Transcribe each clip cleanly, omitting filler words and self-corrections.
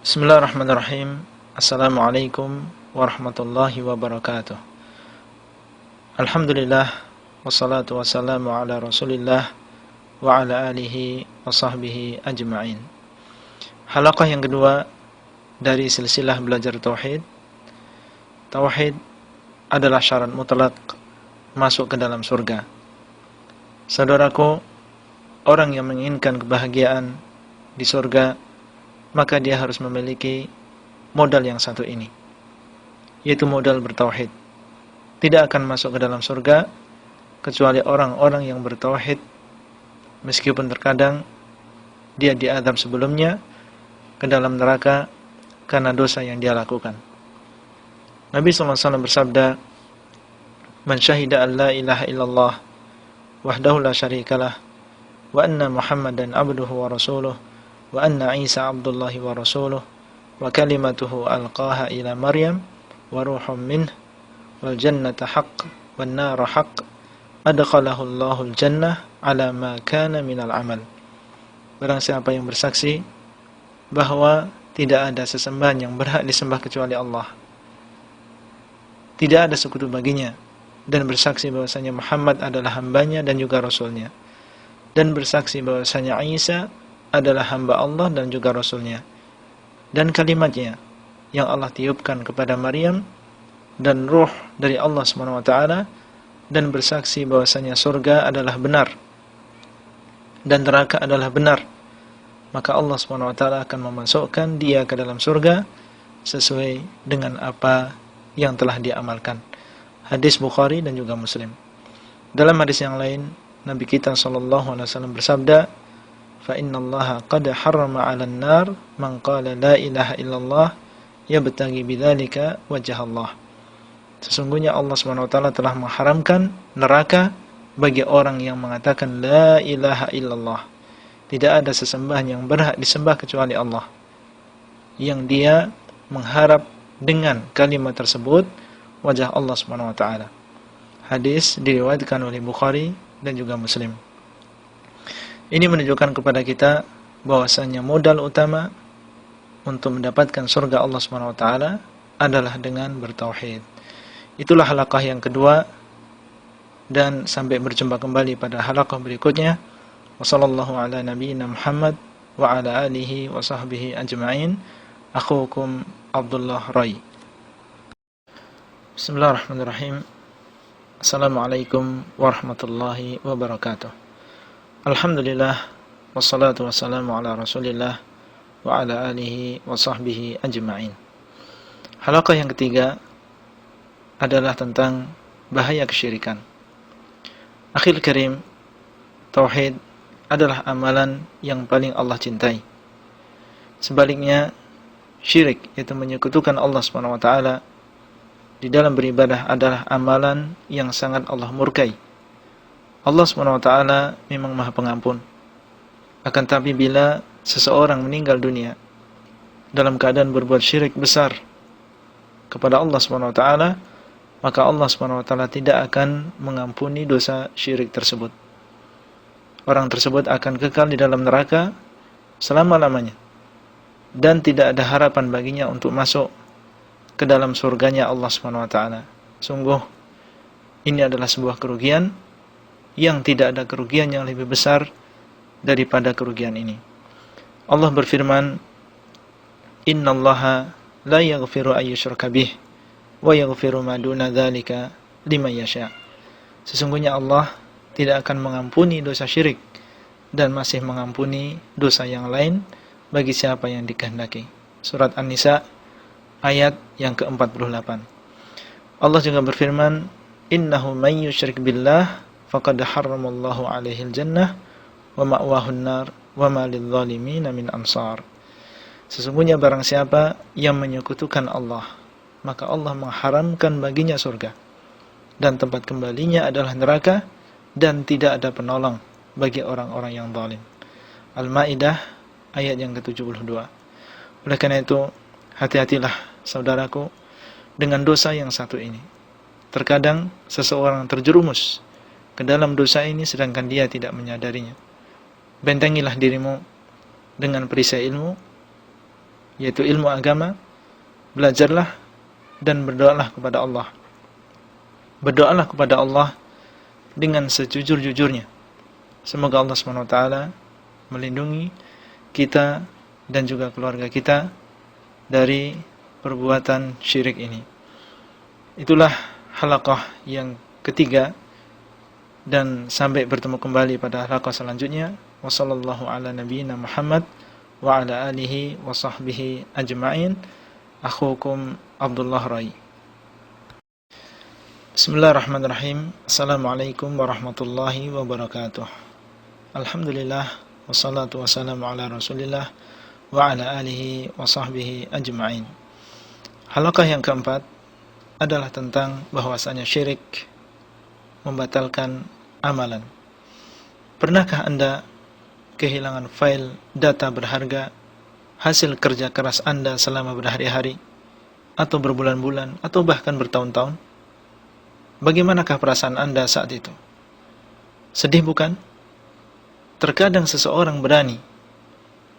Bismillahirrahmanirrahim. Assalamualaikum warahmatullahi wabarakatuh. Alhamdulillah, wassalatu wassalamu ala rasulillah wa ala alihi wa sahbihi ajma'in. Halaqah yang kedua dari silsilah belajar tauhid. Tauhid adalah syarat mutlak masuk ke dalam surga. Saudaraku, orang yang menginginkan kebahagiaan di surga, maka dia harus memiliki modal yang satu ini, yaitu modal bertauhid. Tidak akan masuk ke dalam surga kecuali orang-orang yang bertauhid, meskipun terkadang dia diazab sebelumnya ke dalam neraka karena dosa yang dia lakukan. Nabi SAW bersabda, "Man syahida an la ilaha illallah wahdahu la syarikalah wa anna Muhammadan abduhu wa rasuluh wa anna Isa abdullahi wa rasuluh wa kalimatuhu alqaha ila Maryam wa ruhum minh wal jannata haqq wan nara haqq adkhalahu Allahul jannah ala ma kana minal amal." Barang siapa yang bersaksi bahwa tidak ada sesembahan yang berhak disembah kecuali Allah, tidak ada sekutu baginya, dan bersaksi bahwasanya Muhammad adalah hambanya dan juga rasulnya, dan bersaksi bahwasanya Isa adalah hamba Allah dan juga Rasulnya, dan kalimatnya yang Allah tiupkan kepada Maryam dan ruh dari Allah SWT, dan bersaksi bahwasanya surga adalah benar dan neraka adalah benar, maka Allah SWT akan memasukkan dia ke dalam surga sesuai dengan apa yang telah dia amalkan. Hadis Bukhari dan juga Muslim. Dalam hadis yang lain, Nabi kita SAW bersabda, fa innallaha qad harrama 'alan nar man qala la ilaha illallah yabtaghi bidzalika wajha Allah. Sesungguhnya Allah SWT telah mengharamkan neraka bagi orang yang mengatakan la ilaha illallah, tidak ada sesembahan yang berhak disembah kecuali Allah, yang dia mengharap dengan kalimat tersebut wajah Allah SWT. Hadis diriwayatkan oleh Bukhari dan juga Muslim. Ini menunjukkan kepada kita bahwasanya modal utama untuk mendapatkan surga Allah SWT adalah dengan bertauhid. Itulah halaqah yang kedua, dan sampai berjumpa kembali pada halaqah berikutnya. Wassallallahu ala nabiyyina Muhammad wa ala alihi wa sahbihi ajma'in. Akhukum Abdullah Rai. Bismillahirrahmanirrahim. Assalamualaikum warahmatullahi wabarakatuh. Alhamdulillah, wassalatu wassalamu ala rasulillah wa ala alihi wa sahbihi ajma'in. Halaqah yang ketiga adalah tentang bahaya kesyirikan. Akhil karim, tauhid adalah amalan yang paling Allah cintai. Sebaliknya, syirik, yaitu menyekutukan Allah SWT di dalam beribadah, adalah amalan yang sangat Allah murkai. Allah SWT memang Maha Pengampun. Akan tapi bila seseorang meninggal dunia dalam keadaan berbuat syirik besar kepada Allah SWT, maka Allah SWT tidak akan mengampuni dosa syirik tersebut. Orang tersebut akan kekal di dalam neraka selama-lamanya, dan tidak ada harapan baginya untuk masuk ke dalam surganya Allah SWT. Sungguh ini adalah sebuah kerugian yang tidak ada kerugian yang lebih besar daripada kerugian ini. Allah berfirman, "Innallaha la yaghfiru ay yushraka bih wa yaghfiru ma duna dzalika liman yasha." Sesungguhnya Allah tidak akan mengampuni dosa syirik dan masih mengampuni dosa yang lain bagi siapa yang dikehendaki. Surat An-Nisa ayat yang ke-48. Allah juga berfirman, "Innahu may yusyrik billah faqad harramallahu 'alaihil jannah wa ma'wahun nar wa ma lidh-dhalimin min ansar." Sesungguhnya barang siapa yang menyekutukan Allah, maka Allah mengharamkan baginya surga, dan tempat kembalinya adalah neraka, dan tidak ada penolong bagi orang-orang yang zalim. Al-Maidah ayat yang ke-72. Oleh karena itu, hati-hatilah saudaraku dengan dosa yang satu ini. Terkadang seseorang terjerumus ke dalam dosa ini sedangkan dia tidak menyadarinya. Bentengilah dirimu dengan perisai ilmu yaitu ilmu agama, belajarlah dan berdoalah kepada Allah. Berdoalah kepada Allah dengan sejujur-jujurnya. Semoga Allah SWT melindungi kita dan juga keluarga kita dari perbuatan syirik ini. Itulah halaqah yang ketiga, dan sampai bertemu kembali pada halaqah selanjutnya. Wassallallahu ala nabiyyina Muhammad wa ala alihi wa sahbihi ajma'in. Akhukum Abdullah Rai. Bismillahirrahmanirrahim. Assalamualaikum warahmatullahi wabarakatuh. Alhamdulillah, wassalatu wassalamu ala Rasulillah wa ala alihi wa sahbihi ajma'in. Halaqah yang keempat adalah tentang bahwasanya syirik membatalkan amalan. Pernahkah Anda kehilangan file data berharga hasil kerja keras Anda selama berhari-hari atau berbulan-bulan atau bahkan bertahun-tahun? Bagaimanakah perasaan Anda saat itu? Sedih bukan? Terkadang seseorang berani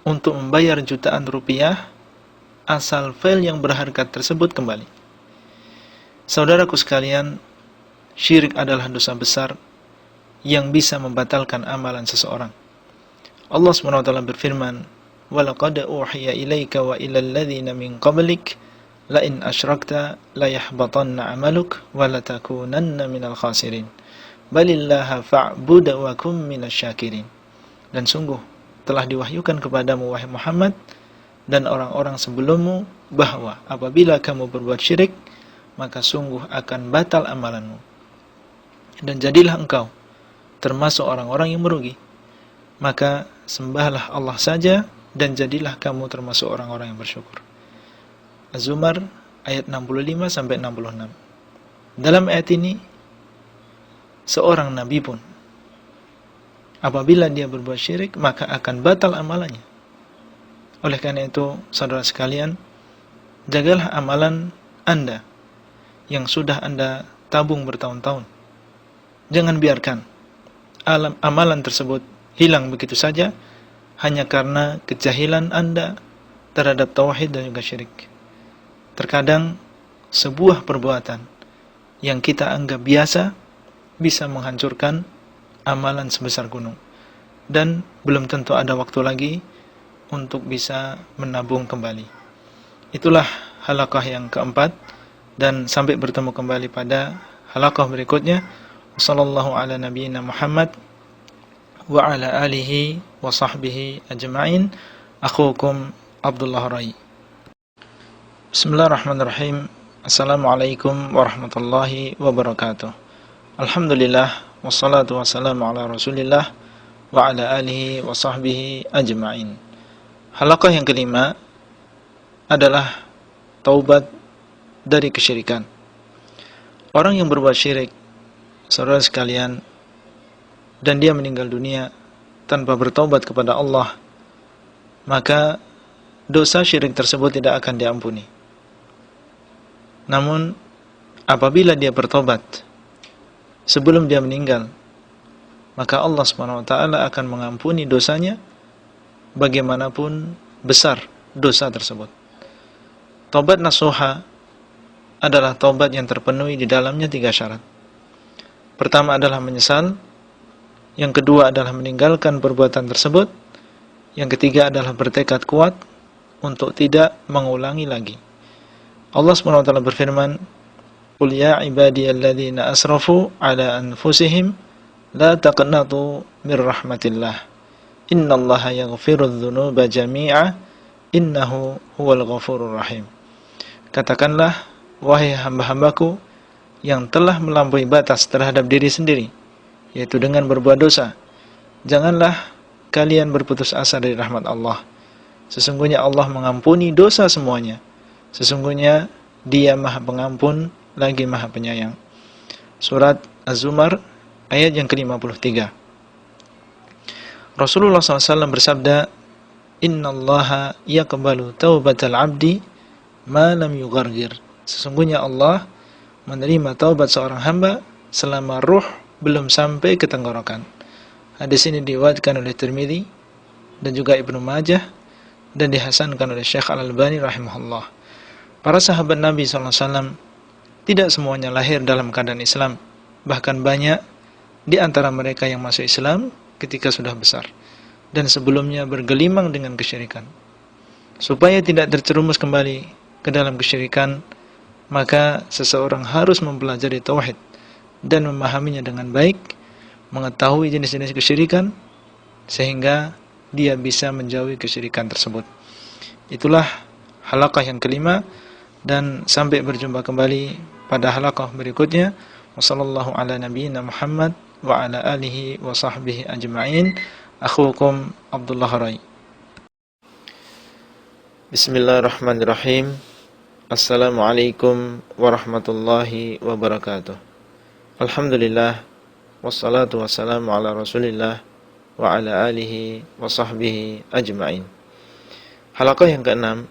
untuk membayar jutaan rupiah asal file yang berharga tersebut kembali. Saudaraku sekalian, syirik adalah dosa besar yang bisa membatalkan amalan seseorang. Allah SWT berfirman, وَلَقَدْ أُوحِيَ إِلَيْكَ وَإِلَى الَّذِينَ مِنْ قَبْلِكَ لَإِنْ أَشْرَكْتَ لَيَحْبَطَنَّ عَمَلُكَ وَلَتَكُونَنَّ مِنَ الْخَاسِرِينَ بَلِ اللَّهَ فَاعْبُدْ وَكُنْ مِنَ الشَّاكِرِينَ. Dan sungguh telah diwahyukan kepadamu wahai Muhammad dan orang-orang sebelummu bahwa apabila kamu berbuat syirik, maka sungguh akan batal amalanmu. Dan jadilah engkau termasuk orang-orang yang merugi. Maka sembahlah Allah saja dan jadilah kamu termasuk orang-orang yang bersyukur. Az-Zumar ayat 65-66. Dalam ayat ini, seorang nabi pun apabila dia berbuat syirik, maka akan batal amalannya. Oleh karena itu, saudara sekalian, jagalah amalan Anda yang sudah Anda tabung bertahun-tahun. Jangan biarkan amalan tersebut hilang begitu saja hanya karena kejahilan Anda terhadap tauhid dan juga syirik. Terkadang sebuah perbuatan yang kita anggap biasa bisa menghancurkan amalan sebesar gunung, dan belum tentu ada waktu lagi untuk bisa menabung kembali. Itulah halaqah yang keempat, dan sampai bertemu kembali pada halaqah berikutnya. Wassallallahu ala nabiyyina Muhammad wa ala alihi wa sahbihi ajma'in. Akhukum Abdullah Rai. Bismillahirrahmanirrahim. Assalamualaikum warahmatullahi wabarakatuh. Alhamdulillah, wassalatu wassalamu ala Rasulillah wa ala alihi wa sahbihi ajma'in. Halaqah yang kelima adalah taubat dari kesyirikan. Orang yang berbuat syirik, saudara sekalian, dan dia meninggal dunia tanpa bertaubat kepada Allah, maka dosa syirik tersebut tidak akan diampuni. Namun apabila dia bertobat sebelum dia meninggal, maka Allah SWT akan mengampuni dosanya bagaimanapun besar dosa tersebut. Taubat nasuha adalah taubat yang terpenuhi di dalamnya 3 syarat. Pertama adalah menyesal, yang kedua adalah meninggalkan perbuatan tersebut, yang ketiga adalah bertekad kuat untuk tidak mengulangi lagi. Allah SWT berfirman, "Qul ya ibadiyalladzina asrafu ala anfusihim la taqnatu mir rahmatillah. Innallaha yaghfirudz dzunuba jami'a innahu huwal ghafurur rahim." Katakanlah, wahai hamba-hambaku yang telah melampaui batas terhadap diri sendiri, yaitu dengan berbuat dosa, janganlah kalian berputus asa dari rahmat Allah. Sesungguhnya Allah mengampuni dosa semuanya. Sesungguhnya Dia Maha Pengampun lagi Maha Penyayang. Surat Az-Zumar ayat yang ke-53. Rasulullah SAW bersabda, "Innallaha yaqbalu taubatal 'abdi ma lam yughargir." Sesungguhnya Allah menerima taubat seorang hamba selama ruh belum sampai ke tenggorokan. Hadis ini diriwayatkan oleh Tirmidzi dan juga Ibnu Majah dan dihasankan oleh Syekh Al-Albani rahimahullah. Para sahabat Nabi SAW tidak semuanya lahir dalam keadaan Islam. Bahkan banyak di antara mereka yang masuk Islam ketika sudah besar dan sebelumnya bergelimang dengan kesyirikan. Supaya tidak terjerumus kembali ke dalam kesyirikan, maka seseorang harus mempelajari tauhid dan memahaminya dengan baik, mengetahui jenis-jenis kesyirikan sehingga dia bisa menjauhi kesyirikan tersebut. Itulah halaqah yang kelima, dan sampai berjumpa kembali pada halaqah berikutnya. Wassallallahu ala nabiyyina Muhammad wa ala alihi wa sahbihi ajma'in. Akhukum Abdullah Rai. Bismillahirrahmanirrahim. Assalamualaikum warahmatullahi wabarakatuh. Alhamdulillah, wassalatu wassalamu ala Rasulillah wa ala alihi wa sahbihi ajma'in. Halaqah yang keenam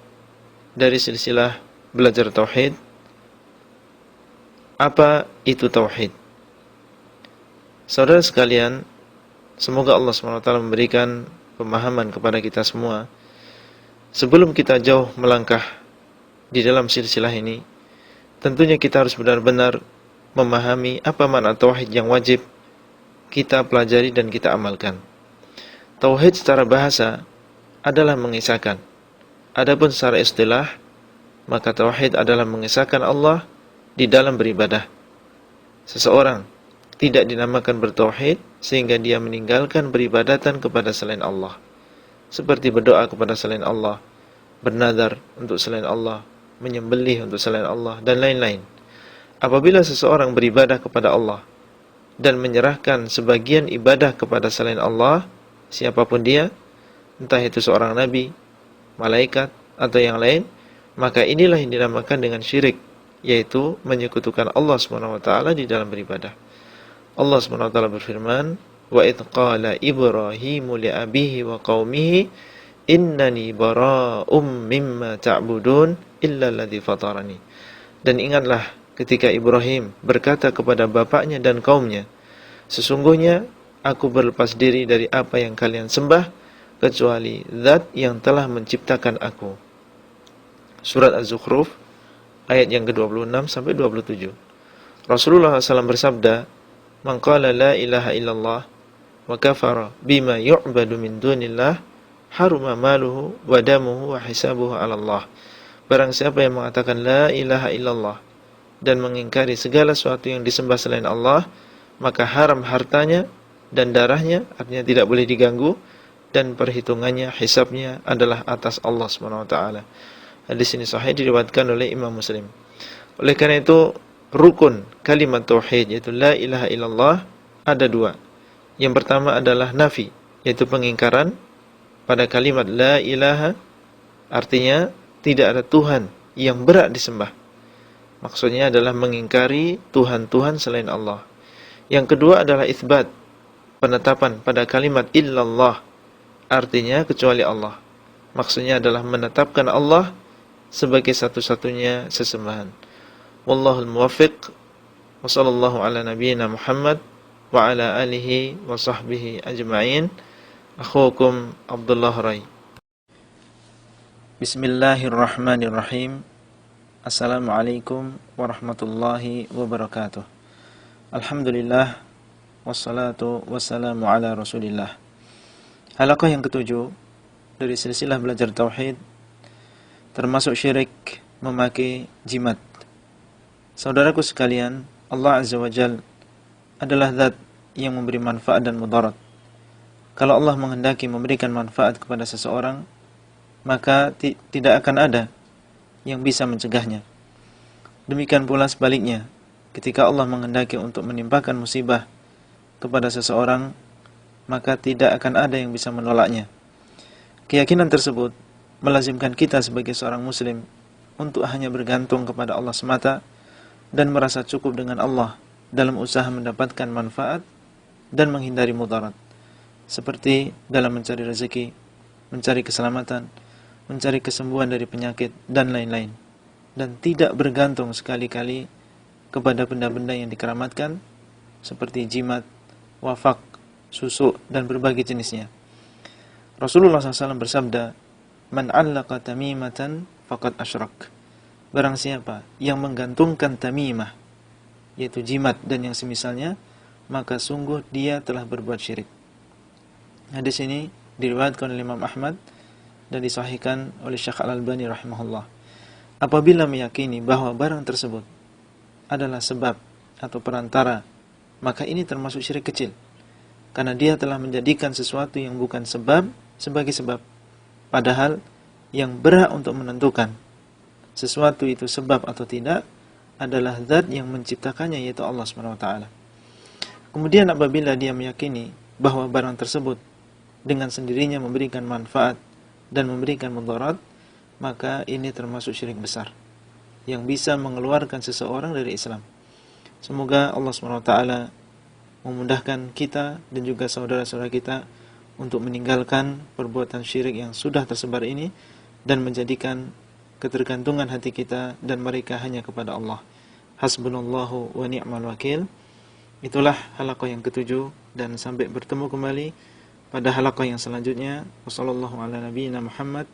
dari silsilah belajar tauhid. Apa itu tauhid? Saudara sekalian, semoga Allah SWT memberikan pemahaman kepada kita semua. Sebelum kita jauh melangkah di dalam silsilah ini, tentunya kita harus benar-benar memahami apa makna tauhid yang wajib kita pelajari dan kita amalkan. Tauhid secara bahasa adalah mengisahkan. Adapun secara istilah, maka tauhid adalah mengisahkan Allah di dalam beribadah. Seseorang tidak dinamakan bertauhid sehingga dia meninggalkan beribadatan kepada selain Allah, seperti berdoa kepada selain Allah, bernadar untuk selain Allah, menyembelih untuk selain Allah, dan lain-lain. Apabila seseorang beribadah kepada Allah dan menyerahkan sebagian ibadah kepada selain Allah, siapapun dia, entah itu seorang nabi, malaikat, atau yang lain, maka inilah yang dinamakan dengan syirik, yaitu menyekutukan Allah SWT di dalam beribadah. Allah SWT berfirman, wa idh qala Ibrahimu li abihi wa qaumihi innani bara'um mimma ta'budun illa alladhi fatarani. Dan ingatlah ketika Ibrahim berkata kepada bapaknya dan kaumnya, sesungguhnya aku berlepas diri dari apa yang kalian sembah, kecuali Zat yang telah menciptakan aku. Surat Az-Zukhruf ayat yang ke-26 sampai 27. Rasulullah SAW bersabda, "Man qala la ilaha illallah wa kafara bima yu'badu min dunillah, haruma maluhu wa damuhu wa hisabuhu 'ala Allah." Barang siapa yang mengatakan la ilaha illallah dan mengingkari segala sesuatu yang disembah selain Allah, maka haram hartanya dan darahnya, artinya tidak boleh diganggu, dan perhitungannya, hisabnya adalah atas Allah SWT. Hadis ini sahih, diriwayatkan oleh Imam Muslim. Oleh karena itu, rukun kalimat tauhid yaitu la ilaha illallah ada dua. Yang pertama adalah nafi, yaitu pengingkaran pada kalimat la ilaha, artinya tidak ada Tuhan yang berhak disembah. Maksudnya adalah mengingkari Tuhan-Tuhan selain Allah. Yang kedua adalah itsbat, penetapan pada kalimat illallah, artinya kecuali Allah. Maksudnya adalah menetapkan Allah sebagai satu-satunya sesembahan. Wallahul muwaffiq. Wa sallallahu ala nabiyyina Muhammad wa ala alihi wa sahbihi ajma'in. Akhukum Abdullah Rai. Bismillahirrahmanirrahim. Assalamualaikum warahmatullahi wabarakatuh. Alhamdulillah, wassalatu wassalamu ala Rasulillah. Halaqah yang ketujuh dari silsilah belajar tauhid, termasuk syirik memakai jimat. Saudaraku sekalian, Allah Azza wa Jal adalah Zat yang memberi manfaat dan mudarat. Kalau Allah menghendaki memberikan manfaat kepada seseorang, maka tidak akan ada yang bisa mencegahnya. Demikian pula sebaliknya, ketika Allah menghendaki untuk menimpakan musibah kepada seseorang, maka tidak akan ada yang bisa menolaknya. Keyakinan tersebut melazimkan kita sebagai seorang muslim untuk hanya bergantung kepada Allah semata dan merasa cukup dengan Allah dalam usaha mendapatkan manfaat dan menghindari mudarat, seperti dalam mencari rezeki, mencari keselamatan, mencari kesembuhan dari penyakit, dan lain-lain. Dan tidak bergantung sekali-kali kepada benda-benda yang dikeramatkan, seperti jimat, wafak, susuk, dan berbagai jenisnya. Rasulullah SAW bersabda, Man 'allaqa tamimatan faqad asyrak. Barang siapa yang menggantungkan tamimah, yaitu jimat dan yang semisalnya, maka sungguh dia telah berbuat syirik. Hadis ini diriwayatkan oleh Imam Ahmad dan disahihkan oleh Syekh Al-Albani rahimahullah. Apabila meyakini bahwa barang tersebut adalah sebab atau perantara, maka ini termasuk syirik kecil. Karena dia telah menjadikan sesuatu yang bukan sebab sebagai sebab. Padahal yang berhak untuk menentukan sesuatu itu sebab atau tidak adalah zat yang menciptakannya, yaitu Allah SWT. Kemudian apabila dia meyakini bahwa barang tersebut dengan sendirinya memberikan manfaat dan memberikan mudarat, maka ini termasuk syirik besar yang bisa mengeluarkan seseorang dari Islam. Semoga Allah SWT memudahkan kita dan juga saudara-saudara kita untuk meninggalkan perbuatan syirik yang sudah tersebar ini dan menjadikan ketergantungan hati kita dan mereka hanya kepada Allah. Hasbunallahu wa ni'mal wakil. Itulah halaqah yang ketujuh, dan sampai bertemu kembali pada halaqah yang selanjutnya. Wassallallahu ala nabiyyina Muhammad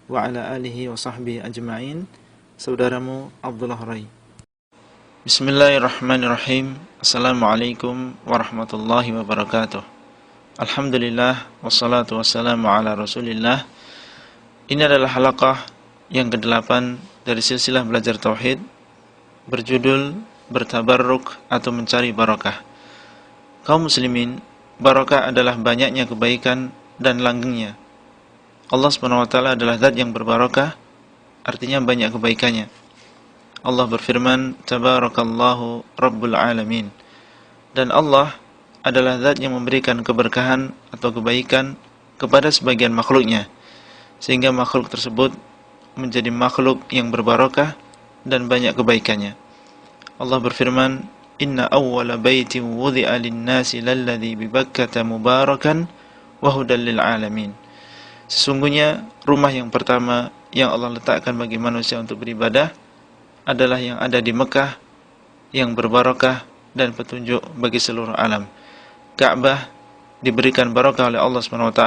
wa ala alihi wa sahbihi ajma'in. Saudaramu Abdullah Rai. Bismillahirrahmanirrahim. Assalamualaikum warahmatullahi wabarakatuh. Alhamdulillah wassalatu wassalamu ala Rasulillah. Ini adalah halaqah yang ke-8 dari silsilah belajar tauhid berjudul bertabarruk atau mencari barakah. Kaum muslimin, barakah adalah banyaknya kebaikan dan langgengnya. Allah SWT adalah zat yang berbarakah, artinya banyak kebaikannya. Allah berfirman, Tabarakallahu Rabbul Alamin. Dan Allah adalah zat yang memberikan keberkahan atau kebaikan kepada sebagian makhluknya, sehingga makhluk tersebut menjadi makhluk yang berbarakah dan banyak kebaikannya. Allah berfirman, Inna awwala baitin wudi'a lin-nasi lalladzi bi Bakkah mubarakan wa hudan lil alamin. Sesungguhnya rumah yang pertama yang Allah letakkan bagi manusia untuk beribadah adalah yang ada di Mekah, yang berbarakah dan petunjuk bagi seluruh alam. Ka'bah diberikan barakah oleh Allah SWT,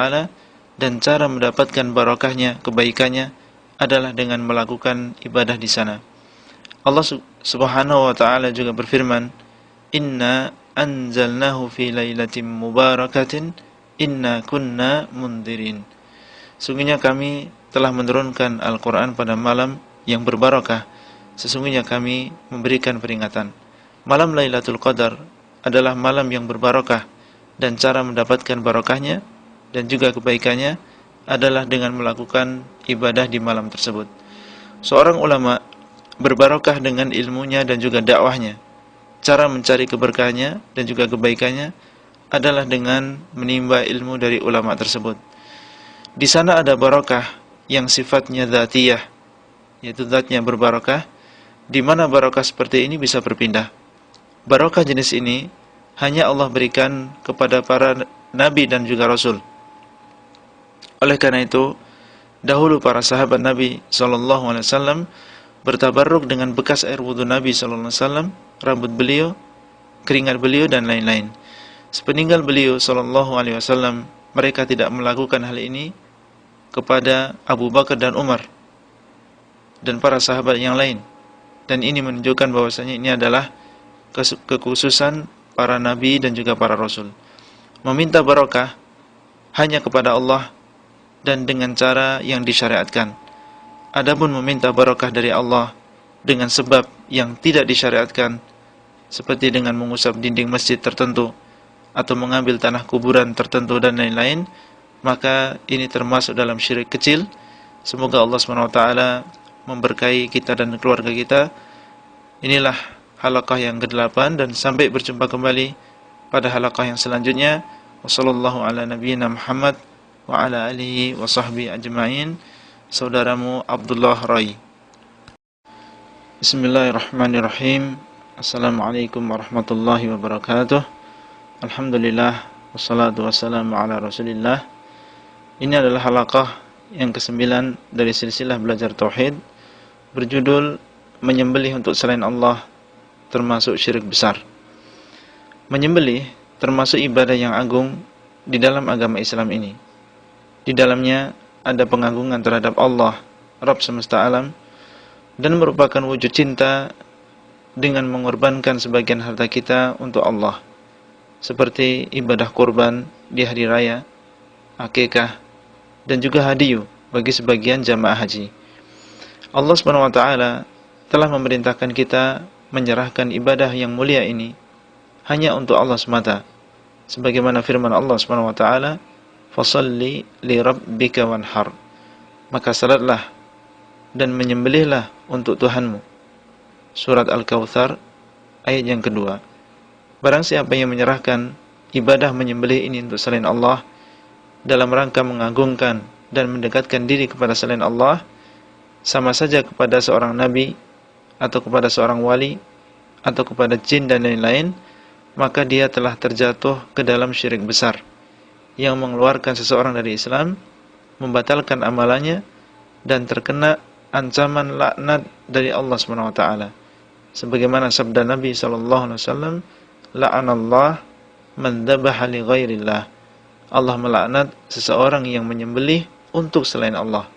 dan cara mendapatkan barakahnya, kebaikannya adalah dengan melakukan ibadah di sana. Allah Subhanahu wa taala juga berfirman, Inna anzalnahu fi lailatin mubarakatin inna kunna mundirin. Sungguhnya kami telah menurunkan Al-Quran pada malam yang berbarakah. Sesungguhnya kami memberikan peringatan. Malam Lailatul Qadar adalah malam yang berbarakah, dan cara mendapatkan barakahnya dan juga kebaikannya adalah dengan melakukan ibadah di malam tersebut. Seorang ulama berbarakah dengan ilmunya dan juga dakwahnya. Cara mencari keberkahannya dan juga kebaikannya adalah dengan menimba ilmu dari ulama tersebut. Di sana ada barakah yang sifatnya dzatiyah, yaitu zatnya berbarakah, di mana barakah seperti ini bisa berpindah. Barakah jenis ini hanya Allah berikan kepada para nabi dan juga rasul. Oleh karena itu, dahulu para sahabat Nabi SAW bertabarruk dengan bekas air wudu Nabi SAW, rambut beliau, keringat beliau, dan lain-lain. Sepeninggal beliau SAW, mereka tidak melakukan hal ini kepada Abu Bakar dan Umar dan para sahabat yang lain. Dan ini menunjukkan bahwasanya ini adalah kekhususan para nabi dan juga para rasul. Meminta barakah hanya kepada Allah dan dengan cara yang disyariatkan. Adapun meminta barakah dari Allah dengan sebab yang tidak disyariatkan, seperti dengan mengusap dinding masjid tertentu atau mengambil tanah kuburan tertentu dan lain-lain, maka ini termasuk dalam syirik kecil. Semoga Allah SWT memberkahi kita dan keluarga kita. Inilah halaqah yang ke-8, dan sampai berjumpa kembali pada halaqah yang selanjutnya. Wassallallahu ala nabiyyina Muhammad wa ala alihi wa sahbihi ajma'in. Saudaramu Abdullah Rai. Bismillahirrahmanirrahim. Assalamualaikum warahmatullahi wabarakatuh. Alhamdulillah wassalatu wassalamu ala Rasulillah. Ini adalah halaqah yang ke-9 dari silsilah belajar tauhid berjudul menyembelih untuk selain Allah termasuk syirik besar. Menyembelih termasuk ibadah yang agung di dalam agama Islam ini. Di dalamnya ada pengagungan terhadap Allah, Rabb semesta alam, dan merupakan wujud cinta dengan mengorbankan sebagian harta kita untuk Allah, seperti ibadah kurban di hari raya, akikah, dan juga hadiyu bagi sebagian jamaah haji. Allah SWT telah memerintahkan kita menyerahkan ibadah yang mulia ini hanya untuk Allah semata, sebagaimana firman Allah SWT, "Fasholli li rabbika wanhar." Maka salatlah dan menyembelihlah untuk Tuhanmu. Surat Al-Kautsar ayat yang kedua. Barang siapa yang menyerahkan ibadah menyembelih ini untuk selain Allah dalam rangka mengagungkan dan mendekatkan diri kepada selain Allah, sama saja kepada seorang nabi atau kepada seorang wali atau kepada jin dan lain-lain, maka dia telah terjatuh ke dalam syirik besar yang mengeluarkan seseorang dari Islam, membatalkan amalannya, dan terkena ancaman laknat dari Allah SWT. Sebagaimana sabda Nabi SAW, "La'anallah man dhabaha li ghairillah." Allah melaknat seseorang yang menyembelih untuk selain Allah.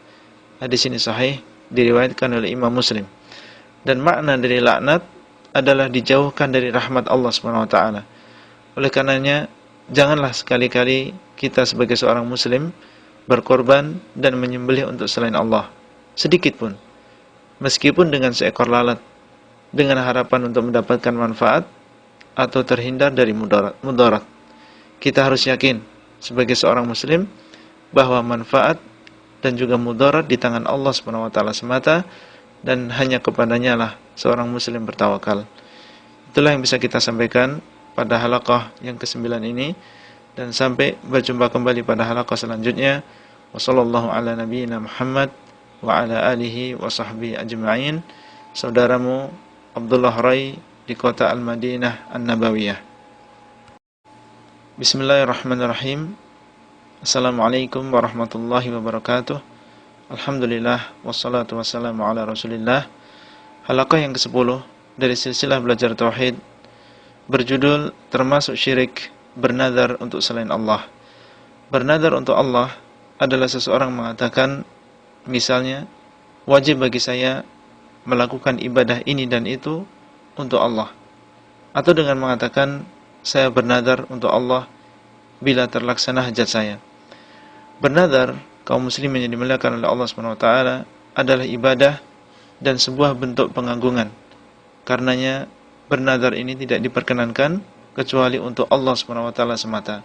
Hadis ini sahih, diriwayatkan oleh Imam Muslim. Dan makna dari laknat adalah dijauhkan dari rahmat Allah SWT. Oleh karenanya, janganlah sekali-kali kita sebagai seorang muslim berkorban dan menyembelih untuk selain Allah, sedikit pun, meskipun dengan seekor lalat, dengan harapan untuk mendapatkan manfaat atau terhindar dari mudarat. Kita harus yakin sebagai seorang muslim bahwa manfaat dan juga mudarat di tangan Allah SWT semata, dan hanya kepadanya lah seorang muslim bertawakal. Itulah yang bisa kita sampaikan pada halaqah yang ke-9 ini, dan sampai berjumpa kembali pada halaqah selanjutnya. Wassallallahu ala nabiyyina Muhammad wa ala alihi wa sahbihi ajma'in. Saudaramu Abdullah Rai di kota Al-Madinah An-Nabawiyah. Bismillahirrahmanirrahim. Assalamualaikum warahmatullahi wabarakatuh. Alhamdulillah, wassalatu wassalamu ala rasulillah. Halaqah yang ke-10 dari silsilah belajar tauhid berjudul termasuk syirik bernadar untuk selain Allah. Bernadar untuk Allah adalah seseorang mengatakan, misalnya, wajib bagi saya melakukan ibadah ini dan itu untuk Allah, atau dengan mengatakan, saya bernadar untuk Allah bila terlaksana hajat saya. Bernadar, kaum muslimin yang dimuliakan oleh Allah SWT, adalah ibadah dan sebuah bentuk pengagungan. Karenanya bernadar ini tidak diperkenankan kecuali untuk Allah SWT semata.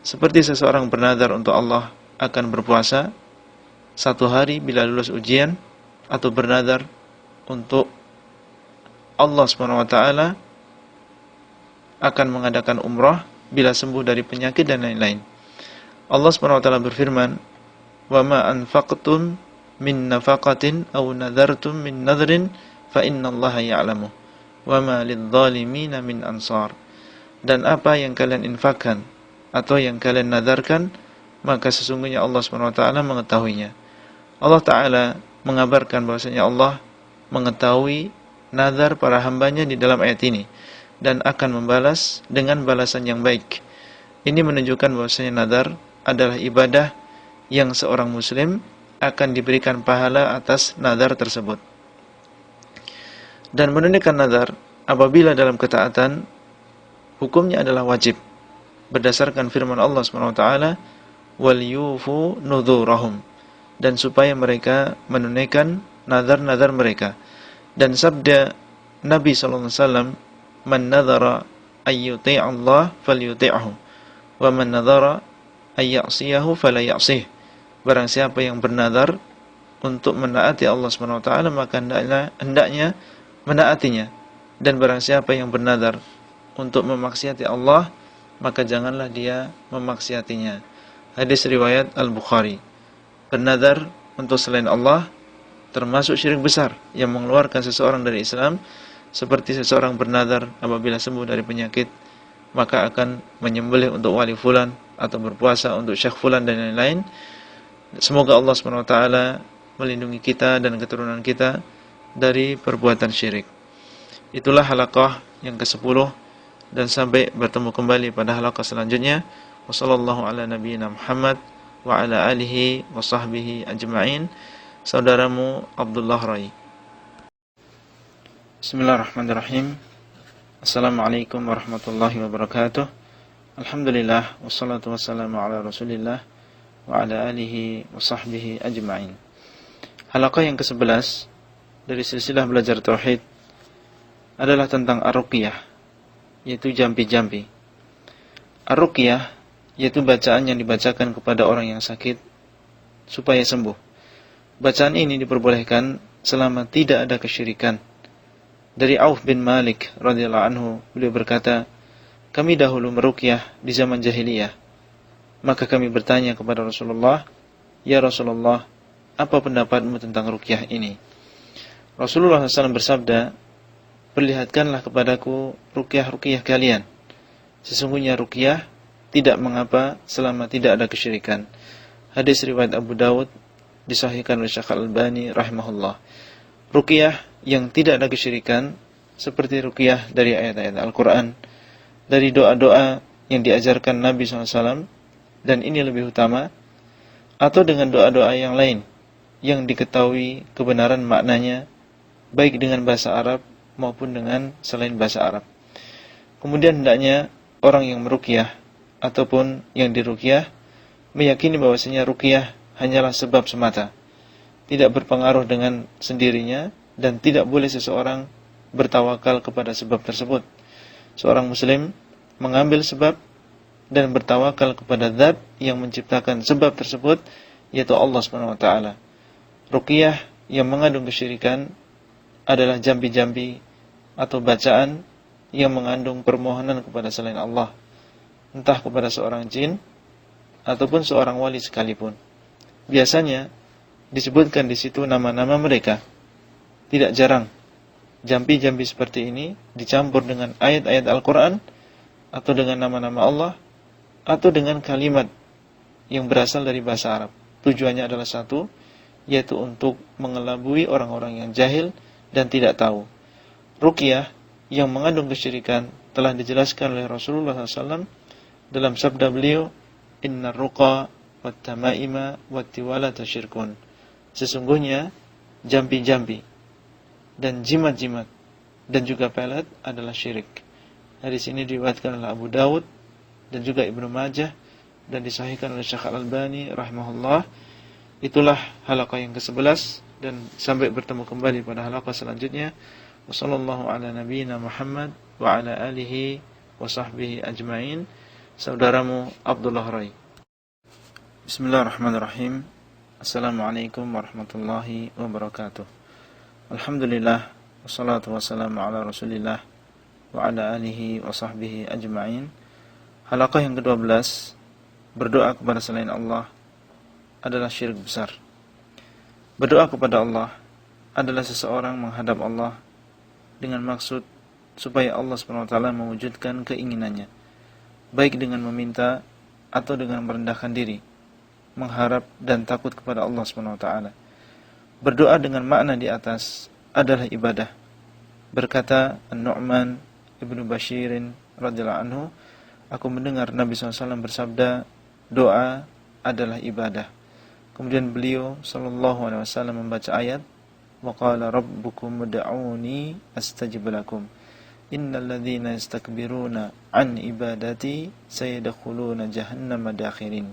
Seperti seseorang bernadar untuk Allah akan berpuasa 1 hari bila lulus ujian, atau bernadar untuk Allah SWT akan mengadakan umrah bila sembuh dari penyakit dan lain-lain. Allah SWT berfirman, "Wa ma anfaqtum min nafaqatin aw nadartum min nadrin fa innallaha ya'lamu wa ma lidh-dhalimina min ansar." Dan apa yang kalian infakkan atau yang kalian nadarkan, maka sesungguhnya Allah SWT mengetahuinya. Allah Ta'ala mengabarkan bahwasanya Allah mengetahui nazar para hambanya di dalam ayat ini dan akan membalas dengan balasan yang baik. Ini menunjukkan bahwasanya nazar adalah ibadah yang seorang muslim akan diberikan pahala atas nazar tersebut. Dan menunaikan nazar apabila dalam ketaatan, hukumnya adalah wajib berdasarkan firman Allah SWT, "Wal yufu nudhurahum," dan supaya mereka menunaikan nazar-nazar mereka. Dan sabda Nabi SAW, "Man nadhara ayyuti'a Allah falyuti'hu wa man nadhara ayya'siyahu fala ya'sih." Barang siapa yang bernazar untuk menaati Allah SWT, maka hendaknya menaatinya. Dan barang siapa yang bernazar untuk memaksiati Allah, maka janganlah dia memaksiatinya. Hadis riwayat Al-Bukhari. Bernazar untuk selain Allah termasuk syirik besar yang mengeluarkan seseorang dari Islam, seperti seseorang bernazar apabila sembuh dari penyakit, maka akan menyembelih untuk wali fulan atau berpuasa untuk syekh fulan dan lain-lain. Semoga Allah SWT melindungi kita dan keturunan kita dari perbuatan syirik. Itulah halaqah yang ke-10, dan sampai bertemu kembali pada halaqah selanjutnya. Wassallallahu ala nabiyyina Muhammad wa ala alihi wa sahbihi ajma'in. Saudaramu Abdullah Rai. Bismillahirrahmanirrahim. Assalamualaikum warahmatullahi wabarakatuh. Alhamdulillah, wassalatu wassalamu ala Rasulillah wa ala alihi wa sahbihi ajma'in. Halaqah yang ke-11 dari silsilah belajar tauhid adalah tentang ar-ruqyah, yaitu jampi-jampi. Ar-ruqyah yaitu bacaan yang dibacakan kepada orang yang sakit supaya sembuh. Bacaan ini diperbolehkan selama tidak ada kesyirikan. Dari Auf bin Malik radhiyallahu anhu, beliau berkata, kami dahulu meruqyah di zaman jahiliyah. Maka kami bertanya kepada Rasulullah, ya Rasulullah, apa pendapatmu tentang ruqyah ini? Rasulullah SAW bersabda, perlihatkanlah kepadaku ruqyah-ruqyah kalian. Sesungguhnya ruqyah tidak mengapa selama tidak ada kesyirikan. Hadis riwayat Abu Dawud, disahihkan oleh Syekh Al-Albani rahimahullah. Ruqyah yang tidak ada kesyirikan seperti ruqyah dari ayat-ayat Al-Quran, dari doa-doa yang diajarkan Nabi SAW, dan ini lebih utama, atau dengan doa-doa yang lain yang diketahui kebenaran maknanya, baik dengan bahasa Arab maupun dengan selain bahasa Arab. Kemudian hendaknya orang yang meruqyah ataupun yang diruqyah meyakini bahwasanya ruqyah hanyalah sebab semata, tidak berpengaruh dengan sendirinya, dan tidak boleh seseorang bertawakal kepada sebab tersebut. Seorang muslim mengambil sebab dan bertawakal kepada zat yang menciptakan sebab tersebut, yaitu Allah SWT. Ruqyah yang mengandung kesyirikan adalah jampi-jampi atau bacaan yang mengandung permohonan kepada selain Allah, entah kepada seorang jin ataupun seorang wali sekalipun. Biasanya disebutkan di situ nama-nama mereka. Tidak jarang jampi-jampi seperti ini dicampur dengan ayat-ayat Al-Quran, atau dengan nama-nama Allah, atau dengan kalimat yang berasal dari bahasa Arab. Tujuannya adalah satu, yaitu untuk mengelabui orang-orang yang jahil dan tidak tahu. Ruqyah yang mengandung kesyirikan telah dijelaskan oleh Rasulullah SAW dalam sabda beliau, innar ruqa wat tamaima wat tiwalata syirkun. Sesungguhnya jampi-jampi dan jimat-jimat dan juga pelet adalah syirik. Hadis ini diriwayatkan oleh Abu Dawud dan juga Ibnu Majah dan disahihkan oleh Syekh Al-Albani rahimahullah. Itulah halaqah yang ke-11, dan sampai bertemu kembali pada halaqah selanjutnya. Wassallallahu ala nabiyyina Muhammad wa ala alihi wa sahbihi ajma'in. Saudaramu Abdullah Rai. Bismillahirrahmanirrahim. Assalamualaikum warahmatullahi wabarakatuh. Alhamdulillah, wassalatu wassalamu ala Rasulillah wa ala alihi wa sahbihi ajma'in. Halaqah yang ke-12, berdoa kepada selain Allah adalah syirik besar. Berdoa kepada Allah adalah seseorang menghadap Allah dengan maksud supaya Allah SWT mewujudkan keinginannya, baik dengan meminta atau dengan merendahkan diri, mengharap dan takut kepada Allah SWT. Berdoa dengan makna di atas adalah ibadah. Berkata An-Nu'man Ibnu Bashirin radhiyallahu anhu, aku mendengar Nabi SAW bersabda, doa adalah ibadah. Kemudian beliau SAW membaca ayat, wa qala rabbukum ud'uni astajib lakum. Innal ladzina yastakbiruna an ibadati sayadkhuluna jahannama dakhirin.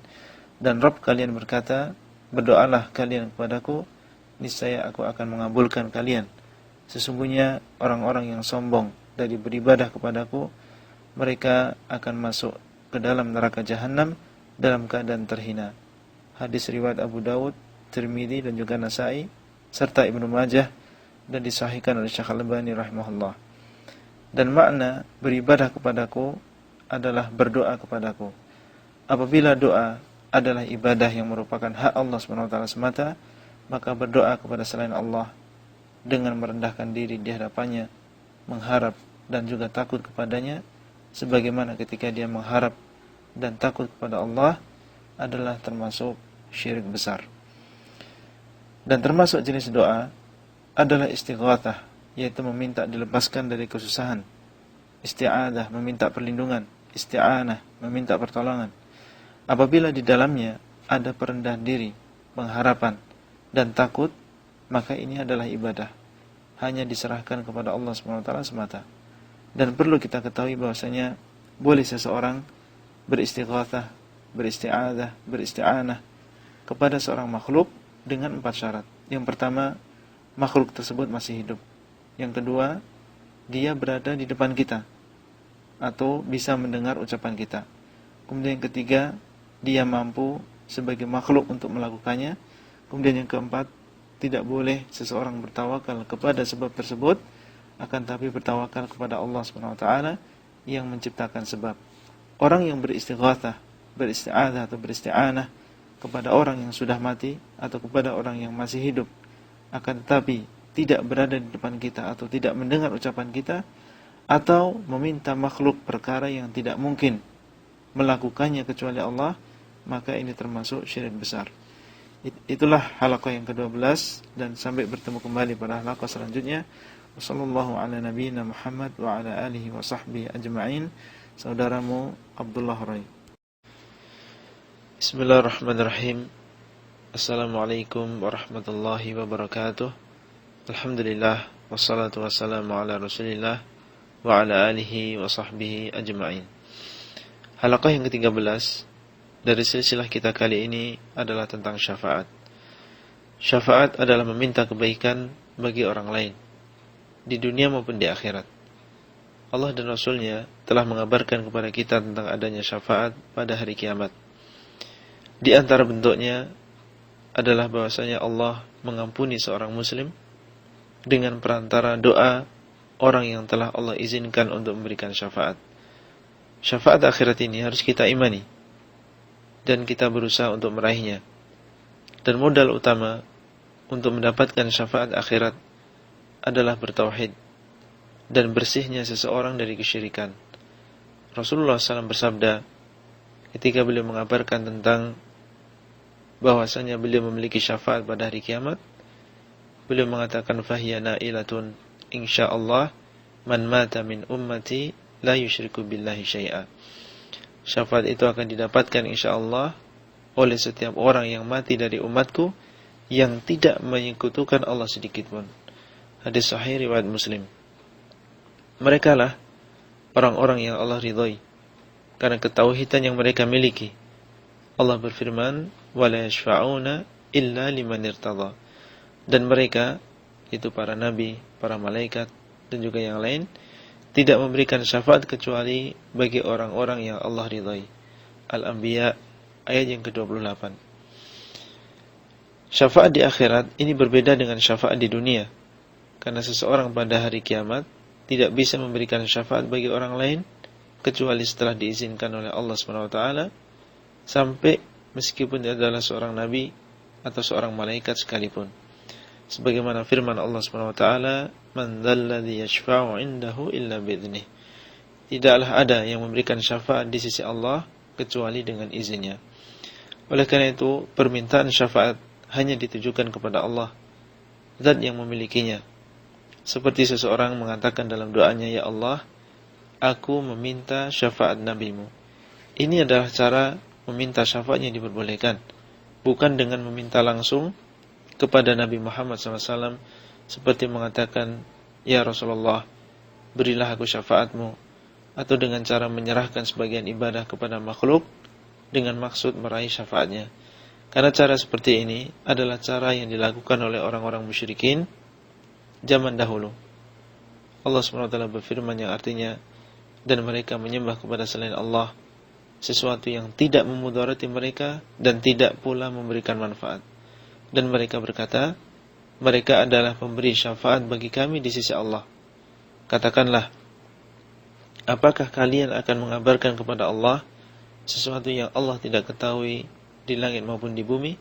Dan Rabb kalian berkata, berdoalah kalian kepadaku, niscaya aku akan mengabulkan kalian. Sesungguhnya orang-orang yang sombong dari beribadah kepadaku, mereka akan masuk ke dalam neraka jahanam dalam keadaan terhina. Hadis riwayat Abu Dawud, Tirmidzi dan juga Nasa'i serta Ibnu Majah, dan disahihkan oleh Syekh Al-Albani rahimahullah. Dan makna beribadah kepadaku adalah berdoa kepadaku. Apabila doa adalah ibadah yang merupakan hak Allah SWT semata, maka berdoa kepada selain Allah dengan merendahkan diri di hadapannya, mengharap dan juga takut kepadanya, sebagaimana ketika dia mengharap dan takut kepada Allah, adalah termasuk syirik besar. Dan termasuk jenis doa adalah istighatsah, yaitu meminta dilepaskan dari kesusahan. Isti'adah, meminta perlindungan. Isti'anah, meminta pertolongan. Apabila di dalamnya ada perendahan diri, pengharapan, dan takut, maka ini adalah ibadah. Hanya diserahkan kepada Allah SWT semata. Dan perlu kita ketahui bahwasanya boleh seseorang beristighatsah, beristi'adzah, beristi'anah kepada seorang makhluk dengan 4 syarat. Yang pertama, makhluk tersebut masih hidup. Yang kedua, dia berada di depan kita atau bisa mendengar ucapan kita. Kemudian yang ketiga, dia mampu sebagai makhluk untuk melakukannya. Kemudian yang keempat, tidak boleh seseorang bertawakal kepada sebab tersebut, akan tapi bertawakal kepada Allah SWT yang menciptakan sebab. Orang yang beristighatsah, beristi'adzah atau beristi'anah kepada orang yang sudah mati atau kepada orang yang masih hidup, akan tetapi tidak berada di depan kita atau tidak mendengar ucapan kita, atau meminta makhluk perkara yang tidak mungkin melakukannya kecuali Allah, maka ini termasuk syirik besar. Itulah halaqah yang ke-12, dan sampai bertemu kembali pada halaqah selanjutnya. Wassallallahu ala nabiyyina Muhammad wa ala alihi wa sahbihi ajma'in. Saudaramu Abdullah Rai. Bismillahirrahmanirrahim. Assalamualaikum warahmatullahi wabarakatuh. Alhamdulillah, wassalatu wassalamu ala Rasulillah wa ala alihi wa sahbihi ajma'in. Halaqah yang ke-13 dari silsilah kita kali ini adalah tentang syafaat. Syafaat adalah meminta kebaikan bagi orang lain di dunia maupun di akhirat. Allah dan Rasul-Nya telah mengabarkan kepada kita tentang adanya syafaat pada hari kiamat. Di antara bentuknya adalah bahwasanya Allah mengampuni seorang muslim dengan perantara doa orang yang telah Allah izinkan untuk memberikan syafaat. Syafaat akhirat ini harus kita imani dan kita berusaha untuk meraihnya. Dan modal utama untuk mendapatkan syafaat akhirat adalah bertauhid dan bersihnya seseorang dari kesyirikan. Rasulullah SAW bersabda ketika beliau mengabarkan tentang bahwasanya beliau memiliki syafaat pada hari kiamat, beliau mengatakan fahiya nailatun insyaallah man mata min ummati la yusyriku billahi syai'a. Syafaat itu akan didapatkan insyaallah oleh setiap orang yang mati dari umatku yang tidak menyekutukan Allah sedikit pun. Hadis sahih riwayat Muslim. Mereka lah orang-orang yang Allah ridhai karena ketauhidan yang mereka miliki. Allah berfirman, "Wala yashfa'una illa liman irtadha." Dan mereka, itu para nabi, para malaikat dan juga yang lain, tidak memberikan syafaat kecuali bagi orang-orang yang Allah ridhai. Al-Anbiya ayat yang ke-28. Syafaat di akhirat ini berbeda dengan syafaat di dunia, karena seseorang pada hari kiamat tidak bisa memberikan syafaat bagi orang lain kecuali setelah diizinkan oleh Allah SWT, sampai meskipun dia adalah seorang nabi atau seorang malaikat sekalipun. Sebagaimana firman Allah SWT, "Man dzalladzi yashfa'u 'indahu illa bi'dznih." Tidaklah ada yang memberikan syafaat di sisi Allah kecuali dengan izinnya. Oleh karena itu, permintaan syafaat hanya ditujukan kepada Allah, zat yang memilikinya. Seperti seseorang mengatakan dalam doanya, "Ya Allah, aku meminta syafaat nabimu." Ini adalah cara meminta syafaat yang diperbolehkan, bukan dengan meminta langsung kepada Nabi Muhammad SAW seperti mengatakan, "Ya Rasulullah, berilah aku syafaatmu," atau dengan cara menyerahkan sebagian ibadah kepada makhluk dengan maksud meraih syafaatnya. Karena cara seperti ini adalah cara yang dilakukan oleh orang-orang musyrikin zaman dahulu. Allah SWT berfirman yang artinya, "Dan mereka menyembah kepada selain Allah sesuatu yang tidak memudarati mereka dan tidak pula memberikan manfaat. Dan mereka berkata, mereka adalah pemberi syafaat bagi kami di sisi Allah. Katakanlah, apakah kalian akan mengabarkan kepada Allah sesuatu yang Allah tidak ketahui di langit maupun di bumi?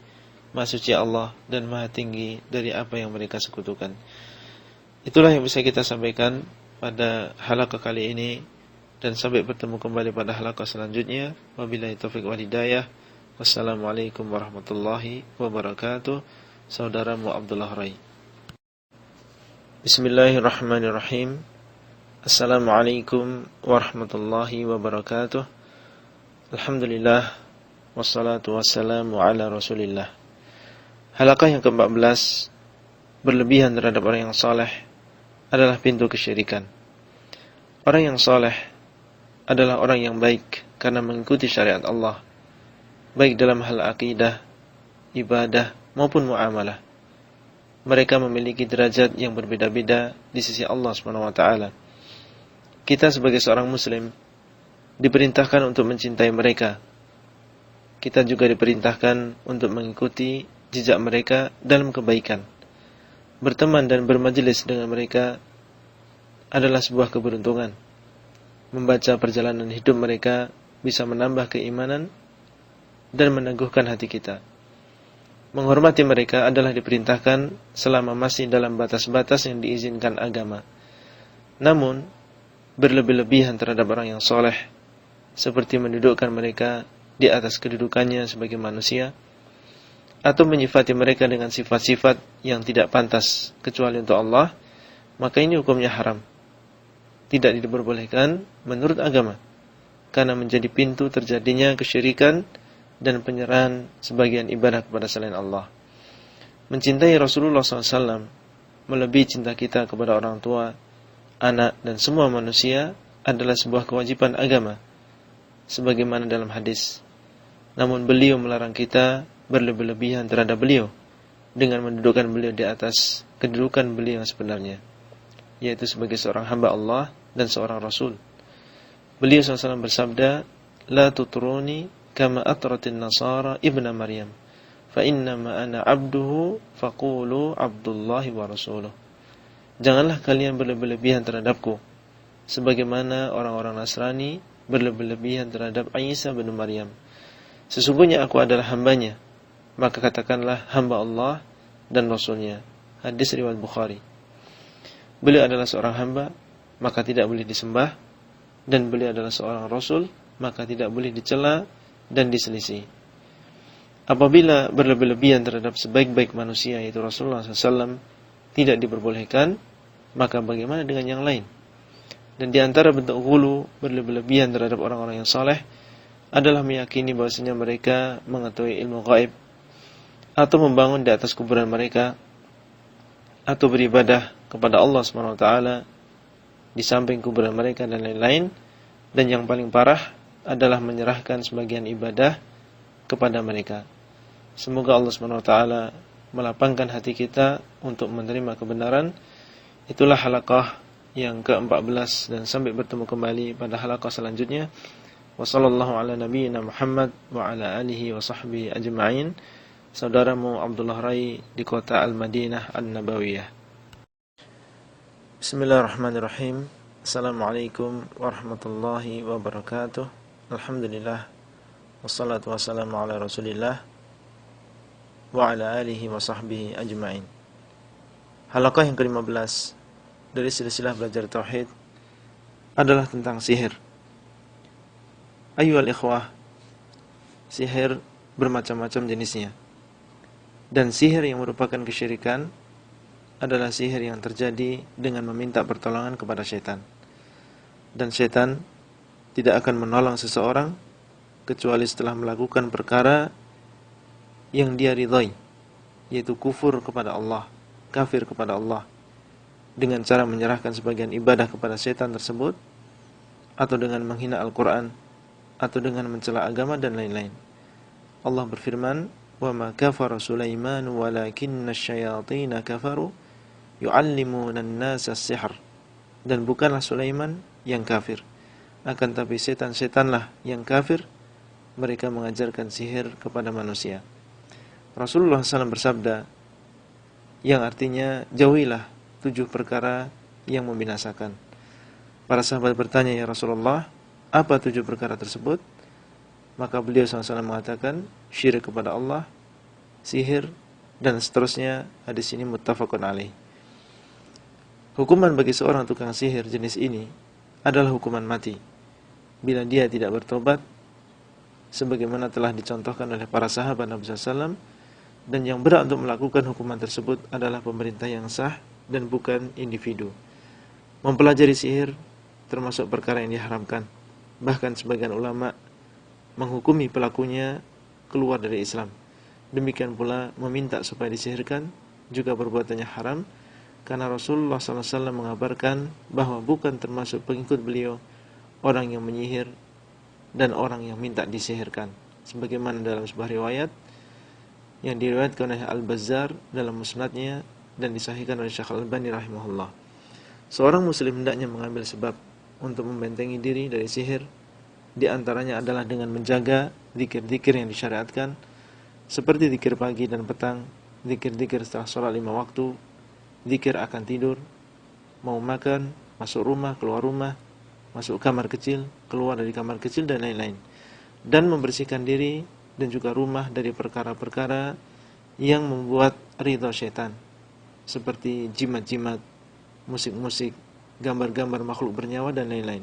Maha suci Allah dan maha tinggi dari apa yang mereka sekutukan." Itulah yang bisa kita sampaikan pada halaqah kali ini, dan sampai bertemu kembali pada halaqah selanjutnya. Wabillahi taufiq wal hidayah. Wassalamualaikum warahmatullahi wabarakatuh. Saudaramu Abdullah Rai. Bismillahirrahmanirrahim. Assalamualaikum warahmatullahi wabarakatuh. Alhamdulillah, wassalatu wassalamu ala Rasulillah. Halaqah yang ke-14, berlebihan terhadap orang yang saleh adalah pintu kesyirikan. Orang yang saleh adalah orang yang baik karena mengikuti syariat Allah, baik dalam hal akidah, ibadah maupun muamalah. Mereka memiliki derajat yang berbeda-beda di sisi Allah SWT. Kita sebagai seorang muslim diperintahkan untuk mencintai mereka. Kita juga diperintahkan untuk mengikuti jejak mereka dalam kebaikan. Berteman dan bermajelis dengan mereka adalah sebuah keberuntungan. Membaca perjalanan hidup mereka bisa menambah keimanan dan meneguhkan hati kita. Menghormati mereka adalah diperintahkan selama masih dalam batas-batas yang diizinkan agama. Namun, berlebih-lebihan terhadap orang yang soleh, seperti mendudukkan mereka di atas kedudukannya sebagai manusia, atau menyifati mereka dengan sifat-sifat yang tidak pantas kecuali untuk Allah, maka ini hukumnya haram. Tidak diperbolehkan menurut agama, karena menjadi pintu terjadinya kesyirikan dan penyerahan sebagian ibadah kepada selain Allah. Mencintai Rasulullah SAW melebihi cinta kita kepada orang tua, anak, dan semua manusia adalah sebuah kewajiban agama, sebagaimana dalam hadis. Namun beliau melarang kita berlebih-lebihan terhadap beliau dengan mendudukkan beliau di atas kedudukan beliau yang sebenarnya, yaitu sebagai seorang hamba Allah dan seorang Rasul. Beliau SAW bersabda, "La tutruni kama atratin nasara ibna Maryam, fa innama ana abduhu faqulu abdullahi wa rasuluh." Janganlah kalian berlebih-lebihan terhadapku sebagaimana orang-orang Nasrani berlebih-lebihan terhadap Isa bin Maryam. Sesungguhnya aku adalah hambanya, maka katakanlah hamba Allah dan Rasulnya. Hadis riwayat Bukhari. Beliau adalah seorang hamba, maka tidak boleh disembah, dan beliau adalah seorang Rasul, maka tidak boleh dicela dan diselisih. Apabila berlebih-lebihan terhadap sebaik-baik manusia, yaitu Rasulullah SAW, tidak diperbolehkan, maka bagaimana dengan yang lain? Dan di antara bentuk ghulu, berlebih-lebihan terhadap orang-orang yang saleh adalah meyakini bahwasanya mereka mengetahui ilmu gaib, atau membangun di atas kuburan mereka, atau beribadah kepada Allah SWT di samping kuburan mereka dan lain-lain. Dan yang paling parah adalah menyerahkan sebagian ibadah kepada mereka. Semoga Allah SWT melapangkan hati kita untuk menerima kebenaran. Itulah halaqah yang ke-14, dan sampai bertemu kembali pada halaqah selanjutnya. Wassallallahu ala nabiyyina Muhammad wa ala alihi wa sahbihi ajma'in. Saudaramu Abdullah Rai di kota Al-Madinah An-Nabawiyah. Bismillahirrahmanirrahim. Assalamualaikum warahmatullahi wabarakatuh. Alhamdulillah, wassalatu wassalamu ala Rasulillah wa ala alihi wa sahbihi ajma'in. Halaqah yang ke-15 dari silsilah belajar tauhid adalah tentang sihir. Ayyuhal ikhwah, sihir bermacam-macam jenisnya. Dan sihir yang merupakan kesyirikan adalah sihir yang terjadi dengan meminta pertolongan kepada syaitan. Dan syaitan tidak akan menolong seseorang kecuali setelah melakukan perkara yang dia ridhai, yaitu kufur kepada Allah, kafir kepada Allah, dengan cara menyerahkan sebagian ibadah kepada syaitan tersebut, atau dengan menghina Al-Quran, atau dengan mencela agama dan lain-lain. Allah berfirman, "Wa ma kafara Sulaiman walakinna asyayatin kafaru yu'allimuna an-nasa as-sihr." Dan bukanlah Sulaiman yang kafir, akan tapi setan-setanlah yang kafir, mereka mengajarkan sihir kepada manusia. Rasulullah SAW bersabda, yang artinya jauhilah 7 perkara yang membinasakan. Para sahabat bertanya, ya Rasulullah, apa 7 perkara tersebut? Maka beliau SAW mengatakan, syirik kepada Allah, sihir, dan seterusnya. Hadis ini muttafaqun alaih. Hukuman bagi seorang tukang sihir jenis ini adalah hukuman mati bila dia tidak bertobat, sebagaimana telah dicontohkan oleh para sahabat Nabi SAW. Dan yang berat untuk melakukan hukuman tersebut adalah pemerintah yang sah dan bukan individu. Mempelajari sihir termasuk perkara yang diharamkan. Bahkan sebagian ulama menghukumi pelakunya keluar dari Islam. Demikian pula meminta supaya disihirkan juga perbuatannya haram, karena Rasulullah SAW mengabarkan bahwa bukan termasuk pengikut beliau orang yang menyihir dan orang yang minta disihirkan, sebagaimana dalam sebuah riwayat yang diriwayatkan oleh Al-Bazzar dalam musnadnya dan disahihkan oleh Syekh Al-Albani rahimahullah. Seorang muslim hendaknya mengambil sebab untuk membentengi diri dari sihir. Di antaranya adalah dengan menjaga zikir-zikir yang disyariatkan, seperti zikir pagi dan petang, zikir-zikir setelah sholat 5 waktu, zikir akan tidur, mau makan, masuk rumah, keluar rumah, masuk kamar kecil, keluar dari kamar kecil, dan lain-lain. Dan membersihkan diri dan juga rumah dari perkara-perkara yang membuat ridha syaitan, seperti jimat-jimat, musik-musik, gambar-gambar makhluk bernyawa, dan lain-lain.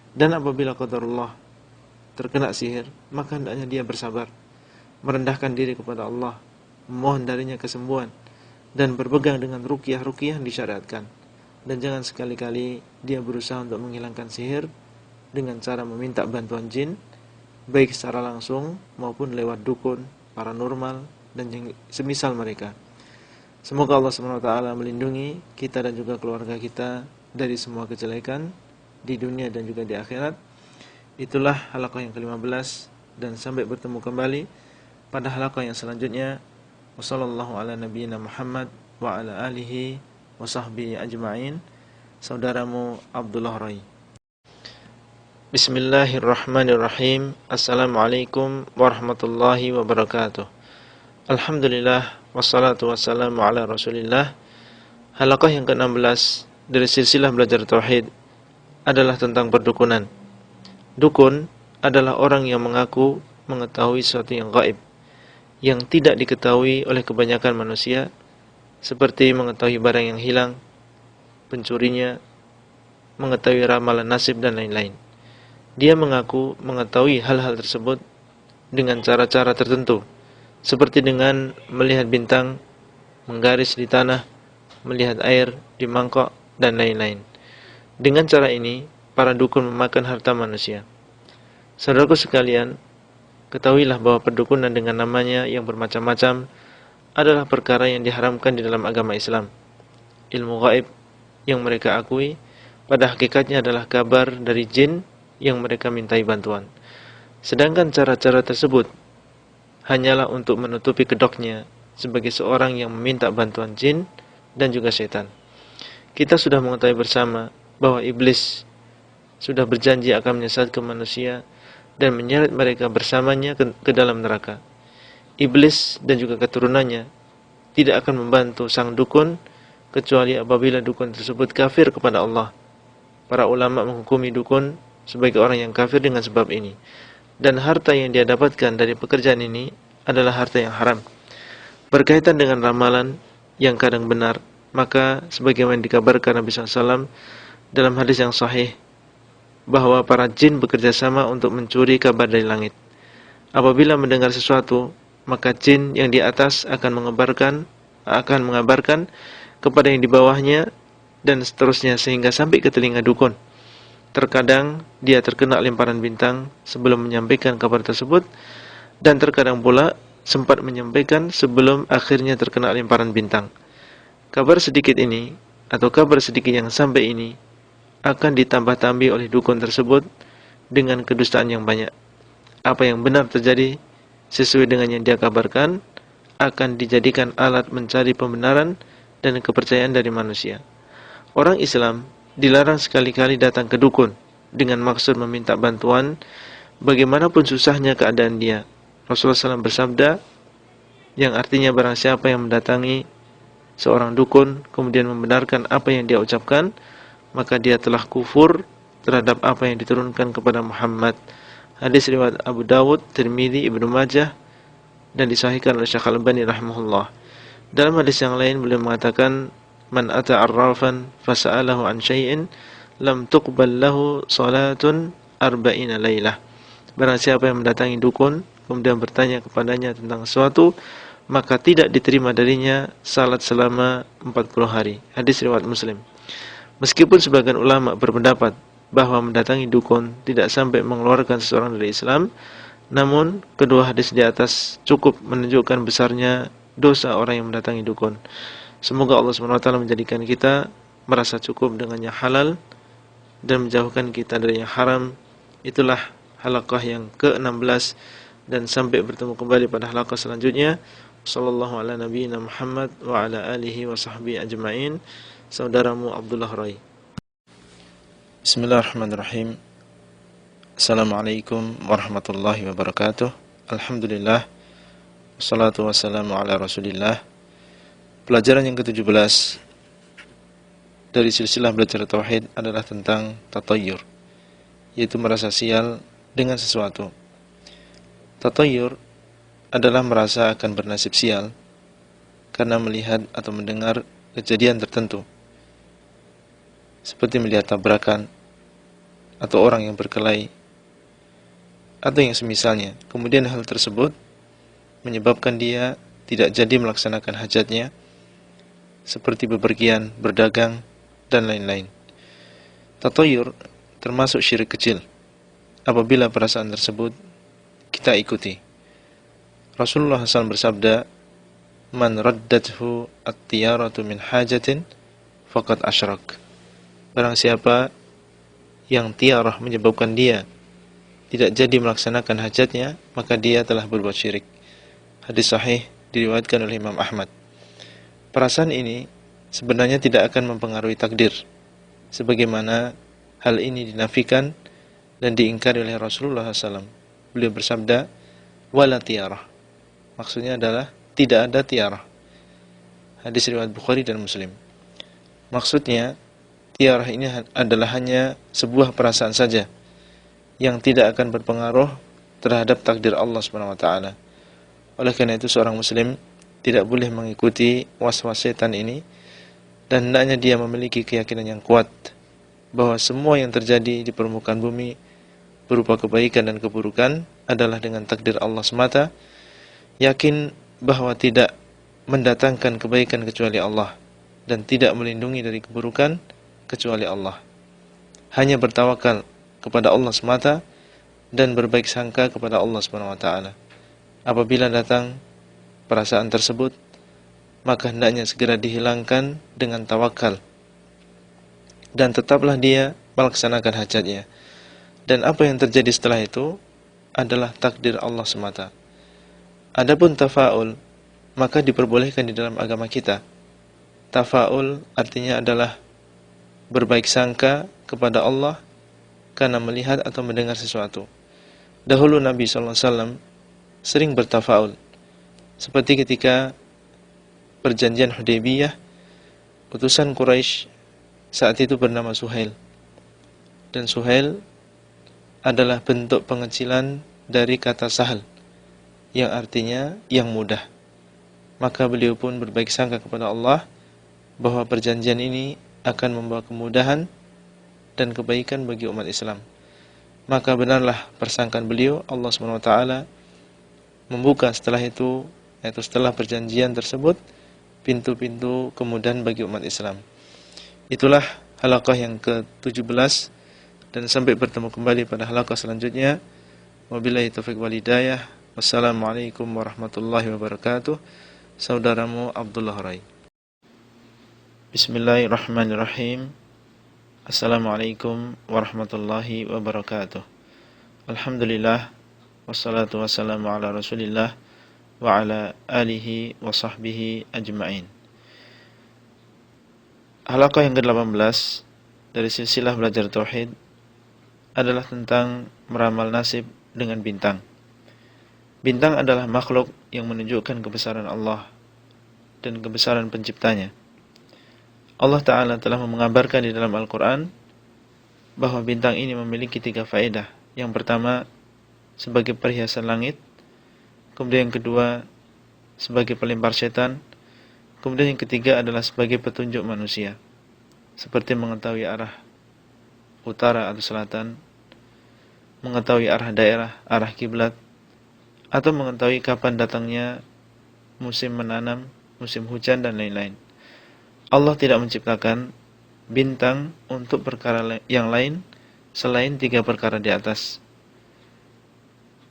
Dan apabila qadarullah terkena sihir, maka hendaknya dia bersabar, merendahkan diri kepada Allah, memohon darinya kesembuhan, dan berpegang dengan ruqyah-ruqyah yang disyariatkan. Dan jangan sekali-kali dia berusaha untuk menghilangkan sihir dengan cara meminta bantuan jin, baik secara langsung maupun lewat dukun, paranormal, dan semisal mereka. Semoga Allah SWT melindungi kita dan juga keluarga kita dari semua kejelekan di dunia dan juga di akhirat. Itulah halaqah yang ke-15, dan sampai bertemu kembali pada halaqah yang selanjutnya. Wassallallahu ala nabiyyina Muhammad wa ala alihi wa sahbihi ajma'in. Saudaramu Abdullah Rai. Bismillahirrahmanirrahim. Assalamualaikum warahmatullahi wabarakatuh. Alhamdulillah, wassalatu wassalamu ala Rasulillah. Halaqah yang ke-16 dari silsilah belajar tauhid adalah tentang perdukunan. Dukun adalah orang yang mengaku mengetahui sesuatu yang gaib, yang tidak diketahui oleh kebanyakan manusia, seperti mengetahui barang yang hilang, pencurinya, mengetahui ramalan nasib, dan lain-lain. Dia mengaku mengetahui hal-hal tersebut dengan cara-cara tertentu, seperti dengan melihat bintang, menggaris di tanah, melihat air di mangkok, dan lain-lain. Dengan cara ini, para dukun memakan harta manusia. Saudaraku sekalian, ketahuilah bahwa perdukunan dengan namanya yang bermacam-macam adalah perkara yang diharamkan di dalam agama Islam. Ilmu gaib yang mereka akui pada hakikatnya adalah kabar dari jin yang mereka mintai bantuan. Sedangkan cara-cara tersebut hanyalah untuk menutupi kedoknya sebagai seorang yang meminta bantuan jin dan juga setan. Kita sudah mengetahui bersama bahwa iblis sudah berjanji akan menyesatkan manusia dan menyeret mereka bersamanya ke dalam neraka. Iblis dan juga keturunannya tidak akan membantu sang dukun kecuali apabila dukun tersebut kafir kepada Allah. Para ulama menghukumi dukun sebagai orang yang kafir dengan sebab ini. Dan harta yang dia dapatkan dari pekerjaan ini adalah harta yang haram. Berkaitan dengan ramalan yang kadang benar, maka sebagaimana dikabarkan Nabi SAW dalam hadis yang sahih, bahwa para jin bekerja sama untuk mencuri kabar dari langit. Apabila mendengar sesuatu, maka jin yang di atas akan mengabarkan kepada yang di bawahnya, dan seterusnya sehingga sampai ke telinga dukun. Terkadang dia terkena lemparan bintang sebelum menyampaikan kabar tersebut, dan terkadang pula sempat menyampaikan sebelum akhirnya terkena lemparan bintang. Kabar sedikit ini atau kabar sedikit yang sampai ini akan ditambah-tambih oleh dukun tersebut dengan kedustaan yang banyak. Apa yang benar terjadi sesuai dengan yang dia kabarkan akan dijadikan alat mencari pembenaran dan kepercayaan dari manusia. Orang Islam dilarang sekali-kali datang ke dukun dengan maksud meminta bantuan, bagaimanapun susahnya keadaan dia. Rasulullah SAW bersabda, yang artinya barang siapa yang mendatangi seorang dukun kemudian membenarkan apa yang dia ucapkan, maka dia telah kufur terhadap apa yang diturunkan kepada Muhammad. Hadis riwayat Abu Dawud, Tirmidzi, Ibnu Majah, dan disahihkan oleh Syekh Al-Albani rahimahullah. Dalam hadis yang lain beliau mengatakan, man ata arrafan fasa'alahu an syai'in lam tuqbal lahu salatun arba'ina lailah. Barang siapa yang mendatangi dukun kemudian bertanya kepadanya tentang sesuatu, maka tidak diterima darinya salat selama 40 hari. Hadis riwayat Muslim. Meskipun sebagian ulama berpendapat bahwa mendatangi dukun tidak sampai mengeluarkan seseorang dari Islam, Namun kedua hadis di atas cukup menunjukkan besarnya dosa orang yang mendatangi dukun. Semoga Allah SWT menjadikan kita merasa cukup dengan yang halal dan menjauhkan kita dari yang haram. Itulah halaqah yang ke-16, dan sampai bertemu kembali pada halaqah selanjutnya. Sallallahu ala nabiyyina Muhammad wa ala alihi wa sahbihi ajma'in. Saudaramu Abdullah Rai. Bismillahirrahmanirrahim. Assalamualaikum warahmatullahi wabarakatuh. Alhamdulillah, wassalatu wassalamu ala rasulillah. Pelajaran yang ke-17 dari silsilah belajar tauhid adalah tentang tatayyur, yaitu merasa sial dengan sesuatu. Tatayyur adalah merasa akan bernasib sial karena melihat atau mendengar kejadian tertentu, seperti melihat tabrakan atau orang yang berkelahi atau yang semisalnya. Kemudian hal tersebut menyebabkan dia tidak jadi melaksanakan hajatnya, seperti bepergian, berdagang, dan lain-lain. Tatayyur termasuk syirik kecil apabila perasaan tersebut kita ikuti. Rasulullah SAW bersabda, "Man raddathu at-tiyaratu min hajatin faqad asyrak." Barang siapa yang tiarah menyebabkan dia tidak jadi melaksanakan hajatnya, maka dia telah berbuat syirik. Hadis sahih diriwayatkan oleh Imam Ahmad. Perasaan ini sebenarnya tidak akan mempengaruhi takdir, sebagaimana hal ini dinafikan dan diingkari oleh Rasulullah SAW. Beliau bersabda, "Wala tiarah." Maksudnya adalah tidak ada tiarah. Hadis riwayat Bukhari dan Muslim. Maksudnya, tiarah ini adalah hanya sebuah perasaan saja yang tidak akan berpengaruh terhadap takdir Allah SWT. Oleh karena itu seorang muslim tidak boleh mengikuti was-was setan ini, dan hendaknya dia memiliki keyakinan yang kuat bahwa semua yang terjadi di permukaan bumi berupa kebaikan dan keburukan adalah dengan takdir Allah semata. Yakin bahwa tidak mendatangkan kebaikan kecuali Allah, dan tidak melindungi dari keburukan kecuali Allah. Hanya bertawakal kepada Allah semata dan berbaik sangka kepada Allah SWT. Apabila datang perasaan tersebut, maka hendaknya segera dihilangkan dengan tawakal, dan tetaplah dia melaksanakan hajatnya. Dan apa yang terjadi setelah itu adalah takdir Allah semata. Adapun tafa'ul, maka diperbolehkan di dalam agama kita. Tafa'ul artinya adalah berbaik sangka kepada Allah karena melihat atau mendengar sesuatu. Dahulu Nabi SAW sering bertafa'ul, seperti ketika perjanjian Hudaybiyah, utusan Quraisy saat itu bernama Suhail. Dan Suhail adalah bentuk pengecilan dari kata sahal, yang artinya yang mudah. Maka beliau pun berbaik sangka kepada Allah bahwa perjanjian ini akan membawa kemudahan dan kebaikan bagi umat Islam. Maka benarlah persangkaan beliau. Allah SWT membuka setelah itu, yaitu setelah perjanjian tersebut, pintu-pintu kemudahan bagi umat Islam. Itulah halaqah yang ke-17, dan sampai bertemu kembali pada halaqah selanjutnya. Wabillahi taufiq wal hidayah. Wassalamualaikum warahmatullahi wabarakatuh. Saudaramu Abdullah Rai. Bismillahirrahmanirrahim. Assalamualaikum warahmatullahi wabarakatuh. Alhamdulillah, wassalatu wassalamu ala rasulillah wa ala alihi wa sahbihi ajma'in. Halaqah yang ke-18 dari silsilah belajar tauhid adalah tentang meramal nasib dengan bintang. Bintang adalah makhluk yang menunjukkan kebesaran Allah dan kebesaran penciptanya. Allah Ta'ala telah mengabarkan di dalam Al-Quran bahwa bintang ini memiliki 3 faedah. Yang pertama, sebagai perhiasan langit. Kemudian yang kedua, sebagai pelempar setan. Kemudian yang ketiga adalah sebagai petunjuk manusia, seperti mengetahui arah utara atau selatan, mengetahui arah daerah, arah kiblat, atau mengetahui kapan datangnya musim menanam, musim hujan, dan lain-lain. Allah tidak menciptakan bintang untuk perkara yang lain selain 3 perkara di atas.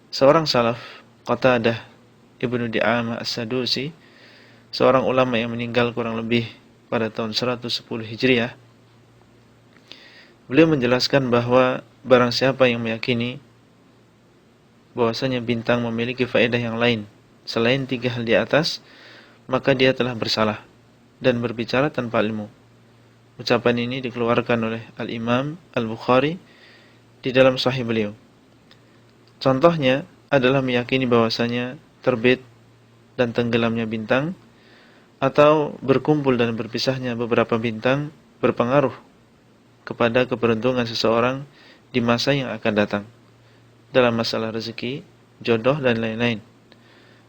Seorang salaf, Qatadah Ibnu Di'amah As-Sadusi, seorang ulama yang meninggal kurang lebih pada tahun 110 Hijriah, beliau menjelaskan bahwa barang siapa yang meyakini bahwasanya bintang memiliki faedah yang lain selain 3 hal di atas, maka dia telah bersalah dan berbicara tanpa ilmu. Ucapan ini dikeluarkan oleh Al-Imam Al-Bukhari di dalam sahih beliau. Contohnya adalah meyakini bahwasanya terbit dan tenggelamnya bintang atau berkumpul dan berpisahnya beberapa bintang berpengaruh kepada keberuntungan seseorang di masa yang akan datang dalam masalah rezeki, jodoh, dan lain-lain.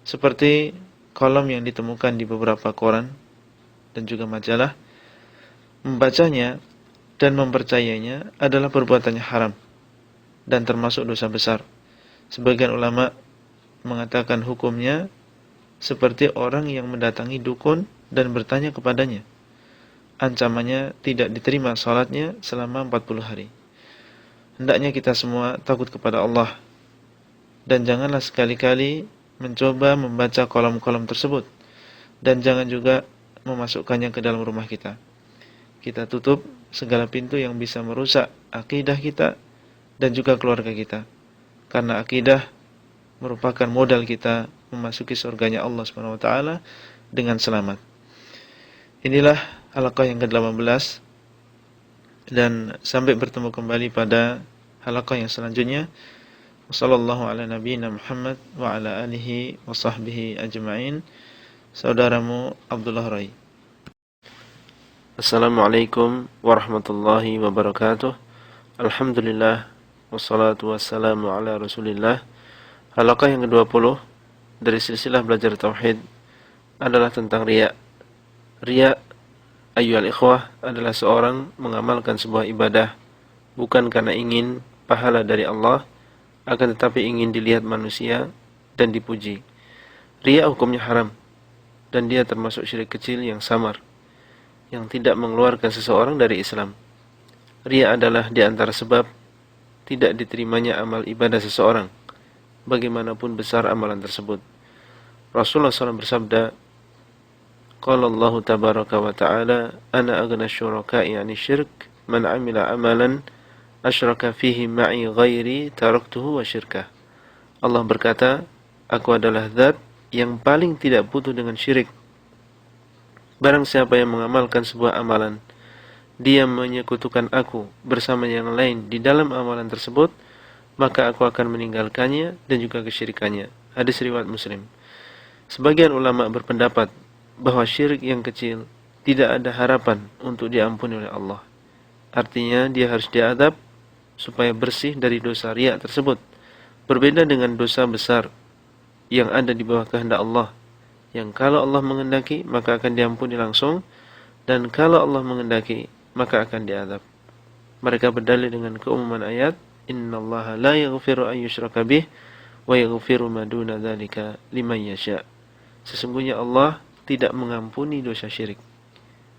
Seperti kolom yang ditemukan di beberapa koran dan juga majalah, membacanya dan mempercayainya adalah perbuatannya haram dan termasuk dosa besar. Sebagian ulama mengatakan hukumnya seperti orang yang mendatangi dukun dan bertanya kepadanya. Ancamannya tidak diterima salatnya selama 40 hari. Hendaknya kita semua takut kepada Allah dan janganlah sekali-kali mencoba membaca kolom-kolom tersebut, dan jangan juga memasukkannya ke dalam rumah kita. Kita tutup segala pintu yang bisa merusak akidah kita dan juga keluarga kita, karena akidah merupakan modal kita memasuki surganya Allah Subhanahu wa taala dengan selamat. Inilah halaqah yang ke-18, dan sampai bertemu kembali pada halaqah yang selanjutnya. Wassallallahu ala nabiyyina Muhammad wa ala alihi wa sahbihi ajma'in. Saudaramu Abdullah Rai. Assalamualaikum warahmatullahi wabarakatuh. Alhamdulillah, wassalatu wassalamu ala Rasulillah. Halaqah yang ke-20 dari silsilah belajar tauhid adalah tentang riya. Riya, ayyuhal ikhwah, adalah seorang mengamalkan sebuah ibadah bukan karena ingin pahala dari Allah, akan tetapi ingin dilihat manusia dan dipuji. Riya hukumnya haram, dan dia termasuk syirik kecil yang samar, yang tidak mengeluarkan seseorang dari Islam. Riya adalah di antara sebab tidak diterimanya amal ibadah seseorang, bagaimanapun besar amalan tersebut. Rasulullah SAW bersabda, Qala Allah tabaraka wa ta'ala, Ana aghna syuraka'i 'ani syirk, man 'amila amalan asyraka fihi ma'i ghairi taraktuhu wa syirkah. Allah berkata, Aku adalah zat yang paling tidak butuh dengan syirik. Barang siapa yang mengamalkan sebuah amalan, dia menyekutukan aku bersama yang lain di dalam amalan tersebut, maka aku akan meninggalkannya dan juga kesyirikannya. Hadis riwayat Muslim. Sebagian ulama berpendapat bahwa syirik yang kecil tidak ada harapan untuk diampuni oleh Allah. Artinya dia harus diadab supaya bersih dari dosa riya tersebut. Berbeda dengan dosa besar yang ada di bawah kehendak Allah, yang kalau Allah menghendaki maka akan diampuni langsung, dan kalau Allah menghendaki maka akan diadab. Mereka berdalil dengan keumuman ayat, Innallaha la yaghfiru an yushraka bih wa yaghfiru ma duna dzalika liman yasha. Sesungguhnya Allah tidak mengampuni dosa syirik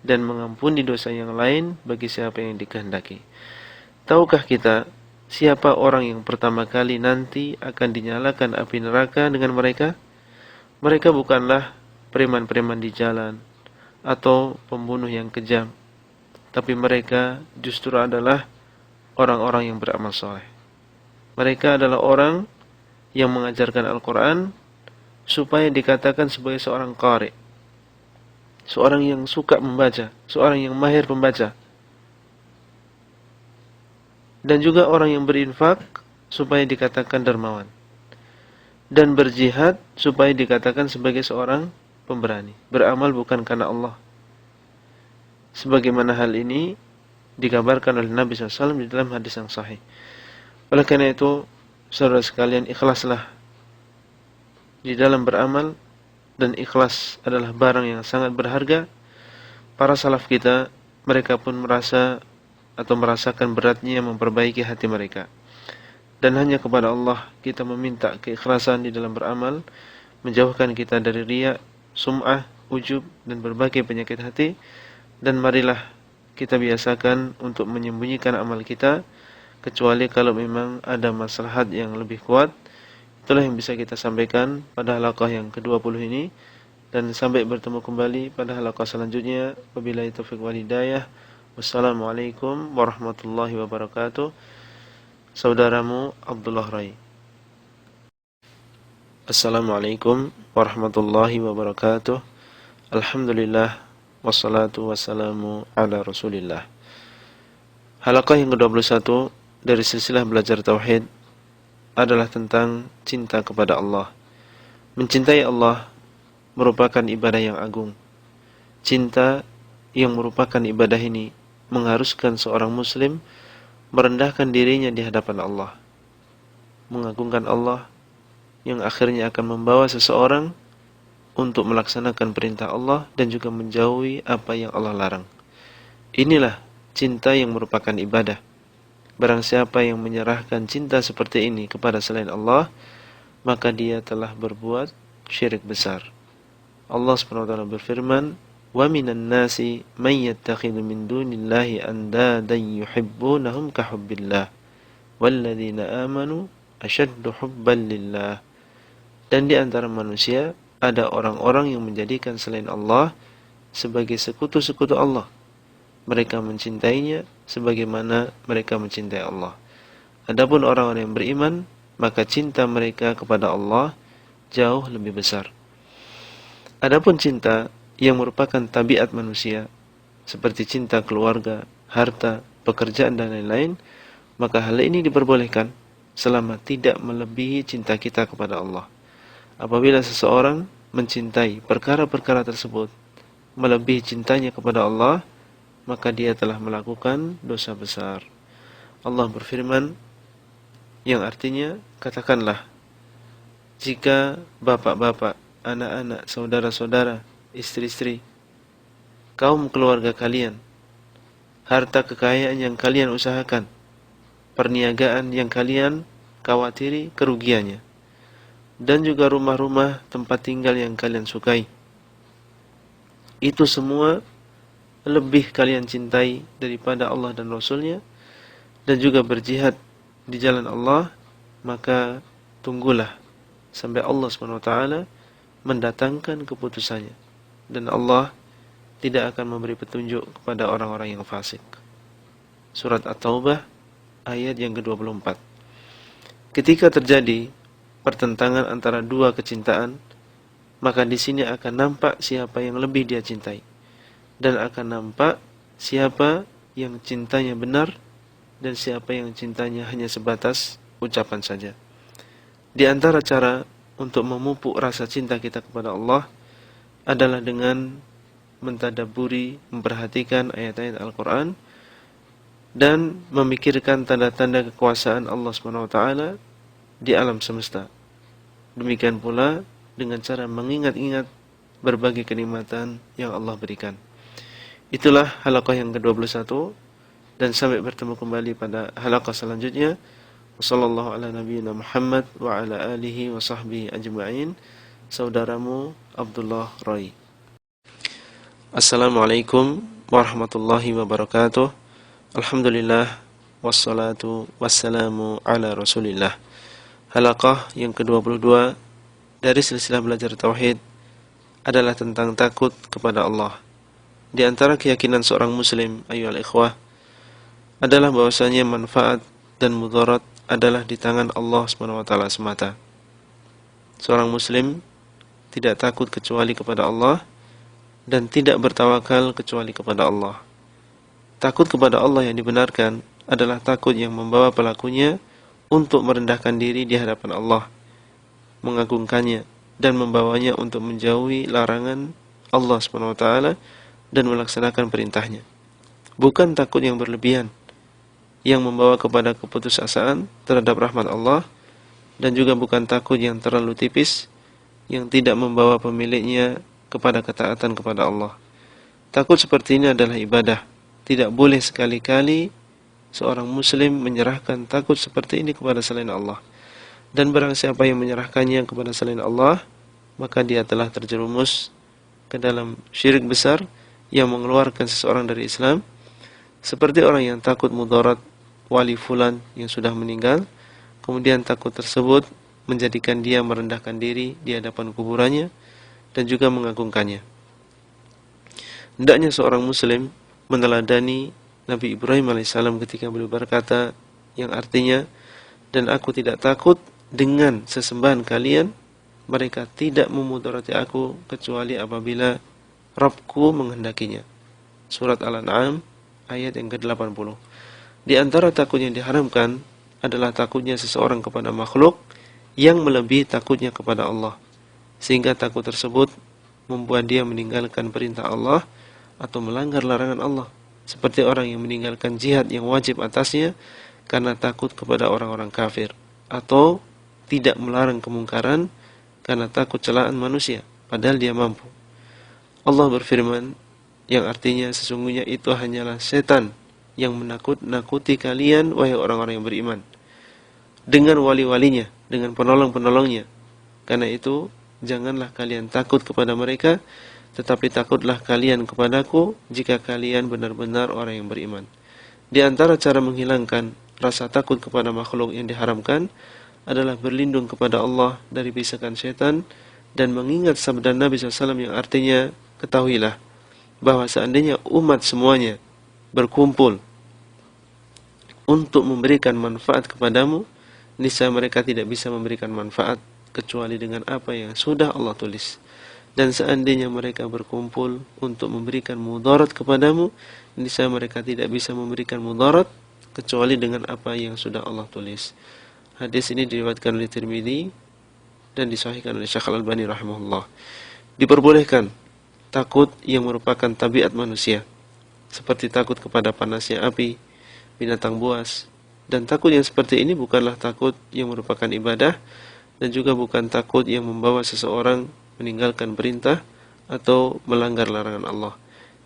dan mengampuni dosa yang lain bagi siapa yang dikehendaki. Tahukah kita siapa orang yang pertama kali nanti akan dinyalakan api neraka dengan mereka? Mereka bukanlah preman-preman di jalan atau pembunuh yang kejam, tapi mereka justru adalah orang-orang yang beramal soleh. Mereka adalah orang yang mengajarkan Al-Quran supaya dikatakan sebagai seorang qari, seorang yang suka membaca, seorang yang mahir pembaca, dan juga orang yang berinfak supaya dikatakan dermawan, dan berjihad supaya dikatakan sebagai seorang pemberani, beramal bukan karena Allah. Sebagaimana hal ini dikabarkan oleh Nabi SAW di dalam hadis yang sahih. Oleh karena itu, saudara sekalian, ikhlaslah di dalam beramal, dan ikhlas adalah barang yang sangat berharga. Para salaf kita, mereka pun merasa atau merasakan beratnya memperbaiki hati mereka. Dan hanya kepada Allah kita meminta keikhlasan di dalam beramal, menjauhkan kita dari riya, sum'ah, ujub, dan berbagai penyakit hati. Dan marilah kita biasakan untuk menyembunyikan amal kita, kecuali kalau memang ada maslahat yang lebih kuat, Itulah yang bisa kita sampaikan pada halaqah yang ke-20 ini. Dan sampai bertemu kembali pada halaqah selanjutnya. Wabillahi taufiq wal hidayah. Wassalamualaikum warahmatullahi wabarakatuh. Saudaramu Abdullah Rai. Assalamualaikum warahmatullahi wabarakatuh. Alhamdulillah wassalatu wassalamu ala Rasulillah. Halaqah yang ke-21 dari silsilah belajar tauhid adalah tentang cinta kepada Allah. Mencintai Allah merupakan ibadah yang agung. Cinta yang merupakan ibadah ini mengharuskan seorang muslim merendahkan dirinya di hadapan Allah, mengagungkan Allah, yang akhirnya akan membawa seseorang untuk melaksanakan perintah Allah dan juga menjauhi apa yang Allah larang. Inilah cinta yang merupakan ibadah. Barang siapa yang menyerahkan cinta seperti ini kepada selain Allah, maka dia telah berbuat syirik besar. Allah SWT berfirman, "Wa minan nasi may yattakhidhu min dunillahi andadan yuhibbunahum ka hubbillah, walladzina amanu ashaddu hubban lillah." Dan di antara manusia ada orang-orang yang menjadikan selain Allah sebagai sekutu-sekutu Allah. Mereka mencintainya sebagaimana mereka mencintai Allah. Adapun orang-orang yang beriman, maka cinta mereka kepada Allah jauh lebih besar. Adapun cinta yang merupakan tabiat manusia, seperti cinta keluarga, harta, pekerjaan dan lain-lain, maka hal ini diperbolehkan selama tidak melebihi cinta kita kepada Allah. Apabila seseorang mencintai perkara-perkara tersebut melebihi cintanya kepada Allah, maka dia telah melakukan dosa besar. Allah berfirman, yang artinya, katakanlah, jika bapak-bapak, anak-anak, saudara-saudara, istri-istri, kaum keluarga kalian, harta kekayaan yang kalian usahakan, perniagaan yang kalian khawatiri kerugiannya, dan juga rumah-rumah tempat tinggal yang kalian sukai, itu semua lebih kalian cintai daripada Allah dan Rasulnya, dan juga berjihad di jalan Allah, maka tunggulah sampai Allah SWT mendatangkan keputusannya, dan Allah tidak akan memberi petunjuk kepada orang-orang yang fasik. Surat At-Taubah ayat yang ke-24. Ketika terjadi pertentangan antara dua kecintaan, maka di sini akan nampak siapa yang lebih dia cintai, dan akan nampak siapa yang cintanya benar dan siapa yang cintanya hanya sebatas ucapan saja. Di antara cara untuk memupuk rasa cinta kita kepada Allah adalah dengan mentadabburi, memperhatikan ayat-ayat Al-Quran, dan memikirkan tanda-tanda kekuasaan Allah SWT di alam semesta. Demikian pula dengan cara mengingat-ingat berbagai kenikmatan yang Allah berikan. Itulah halaqah yang ke-21, dan sampai bertemu kembali pada halaqah selanjutnya. Wassallallahu ala nabiyyina Muhammad wa ala alihi wa sahbihi ajma'in. Saudaramu Abdullah Rai. Assalamualaikum warahmatullahi wabarakatuh. Alhamdulillah wassalatu wassalamu ala Rasulillah. Halaqah yang ke-22 dari silsilah belajar tauhid adalah tentang takut kepada Allah. Di antara keyakinan seorang muslim, ayyuhal ikhwah, adalah bahwasanya manfaat dan mudarat adalah di tangan Allah SWT semata. Seorang muslim tidak takut kecuali kepada Allah dan tidak bertawakal kecuali kepada Allah. Takut kepada Allah yang dibenarkan adalah takut yang membawa pelakunya untuk merendahkan diri di hadapan Allah, mengagungkannya, dan membawanya untuk menjauhi larangan Allah SWT dan melaksanakan perintahnya. Bukan takut yang berlebihan, yang membawa kepada keputusasaan terhadap rahmat Allah, dan juga bukan takut yang terlalu tipis, yang tidak membawa pemiliknya kepada ketaatan kepada Allah. Takut seperti ini adalah ibadah. Tidak boleh sekali-kali seorang muslim menyerahkan takut seperti ini kepada selain Allah. Dan barang siapa yang menyerahkannya kepada selain Allah, maka dia telah terjerumus ke dalam syirik besar yang mengeluarkan seseorang dari Islam. Seperti orang yang takut mudarat wali fulan yang sudah meninggal, kemudian takut tersebut menjadikan dia merendahkan diri di hadapan kuburannya dan juga mengagungkannya. Hendaknya seorang muslim meneladani Nabi Ibrahim alaihissalam ketika beliau berkata, yang artinya, dan aku tidak takut dengan sesembahan kalian, mereka tidak memudarati aku kecuali apabila Rabbku menghendakinya. Surat Al-An'am ayat yang ke-80. Di antara takut yang diharamkan adalah takutnya seseorang kepada makhluk yang melebihi takutnya kepada Allah, sehingga takut tersebut membuat dia meninggalkan perintah Allah atau melanggar larangan Allah, seperti orang yang meninggalkan jihad yang wajib atasnya karena takut kepada orang-orang kafir, atau tidak melarang kemungkaran karena takut celaan manusia padahal dia mampu. Allah berfirman, yang artinya sesungguhnya itu hanyalah setan yang menakut-nakuti kalian wahai orang-orang yang beriman, dengan wali-walinya, dengan penolong-penolongnya. Karena itu janganlah kalian takut kepada mereka, tetapi takutlah kalian kepadaku jika kalian benar-benar orang yang beriman. Di antara cara menghilangkan rasa takut kepada makhluk yang diharamkan adalah berlindung kepada Allah dari bisikan setan dan mengingat sabda Nabi SAW yang artinya, ketahuilah bahwa seandainya umat semuanya berkumpul untuk memberikan manfaat kepadamu, niscaya mereka tidak bisa memberikan manfaat kecuali dengan apa yang sudah Allah tulis. Dan seandainya mereka berkumpul untuk memberikan mudarat kepadamu, niscaya mereka tidak bisa memberikan mudarat kecuali dengan apa yang sudah Allah tulis. Hadis ini diriwayatkan oleh Tirmidzi dan disahihkan oleh Syekh Al-Albani rahimahullah. Diperbolehkan takut yang merupakan tabiat manusia, seperti takut kepada panasnya api, binatang buas, dan takut yang seperti ini bukanlah takut yang merupakan ibadah dan juga bukan takut yang membawa seseorang meninggalkan perintah atau melanggar larangan Allah.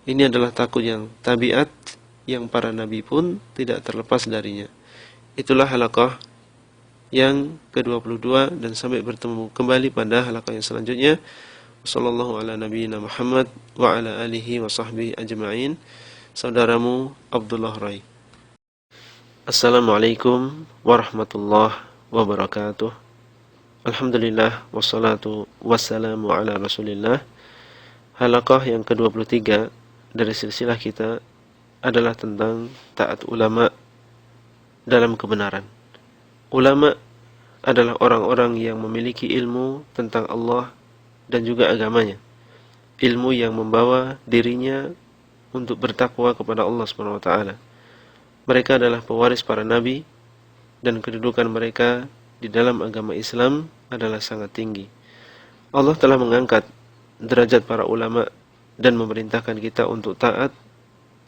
Ini adalah takut yang tabiat yang para nabi pun tidak terlepas darinya. Itulah halaqah yang ke-22 dan sampai bertemu kembali pada halaqah yang selanjutnya. Wassallallahu ala nabiyyina Muhammad wa ala alihi wa sahbihi ajma'in. Saudaramu Abdullah Rai. Assalamualaikum warahmatullahi wabarakatuh. Alhamdulillah wassalatu wassalamu ala Rasulillah. Halaqah yang ke-23 dari silsilah kita adalah tentang taat ulama dalam kebenaran. Ulama adalah orang-orang yang memiliki ilmu tentang Allah dan juga agamanya. Ilmu yang membawa dirinya untuk bertakwa kepada Allah Subhanahu wa taala. Mereka adalah pewaris para nabi dan kedudukan mereka di dalam agama Islam adalah sangat tinggi. Allah telah mengangkat derajat para ulama dan memerintahkan kita untuk taat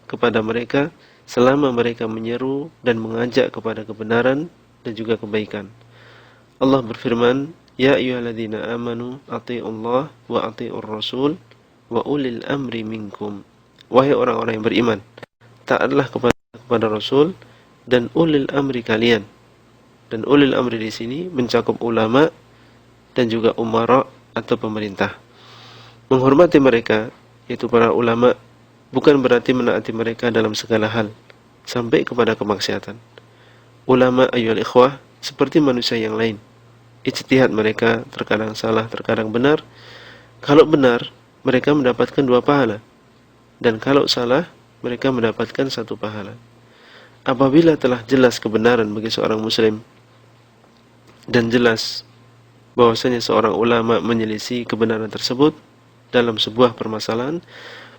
kepada mereka selama mereka menyeru dan mengajak kepada kebenaran dan juga kebaikan. Allah berfirman, ya ayyuhalladzina amanu athi'ullah wa athi'ur rasul wa ulil amri minkum. Wahai orang-orang yang beriman, taatlah kepada Rasul dan ulil amri kalian. Dan ulil amri di sini mencakup ulama dan juga umara atau pemerintah. Menghormati mereka, yaitu para ulama, bukan berarti menaati mereka dalam segala hal sampai kepada kemaksiatan. Ulama ayyuhal ikhwah seperti manusia yang lain. Ijtihad mereka terkadang salah, terkadang benar. Kalau benar, mereka mendapatkan 2 pahala. Dan kalau salah, mereka mendapatkan 1 pahala. Apabila telah jelas kebenaran bagi seorang muslim dan jelas bahwasanya seorang ulama menyelisih kebenaran tersebut dalam sebuah permasalahan,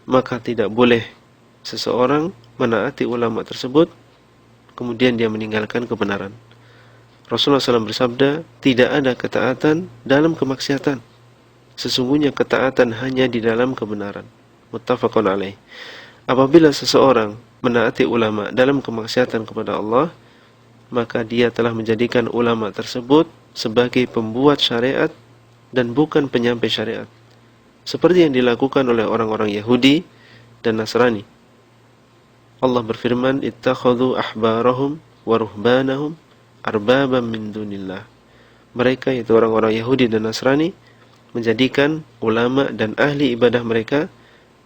maka tidak boleh seseorang menaati ulama tersebut kemudian dia meninggalkan kebenaran. Rasulullah SAW bersabda, tidak ada ketaatan dalam kemaksiatan. Sesungguhnya ketaatan hanya di dalam kebenaran. Muttafaqun alaih. Apabila seseorang menaati ulama dalam kemaksiatan kepada Allah, maka dia telah menjadikan ulama tersebut sebagai pembuat syariat dan bukan penyampai syariat. Seperti yang dilakukan oleh orang-orang Yahudi dan Nasrani. Allah berfirman, ittakhadhu ahbarahum wa ruhbanahum arbaban min dunillah. Mereka, yaitu orang-orang Yahudi dan Nasrani, menjadikan ulama dan ahli ibadah mereka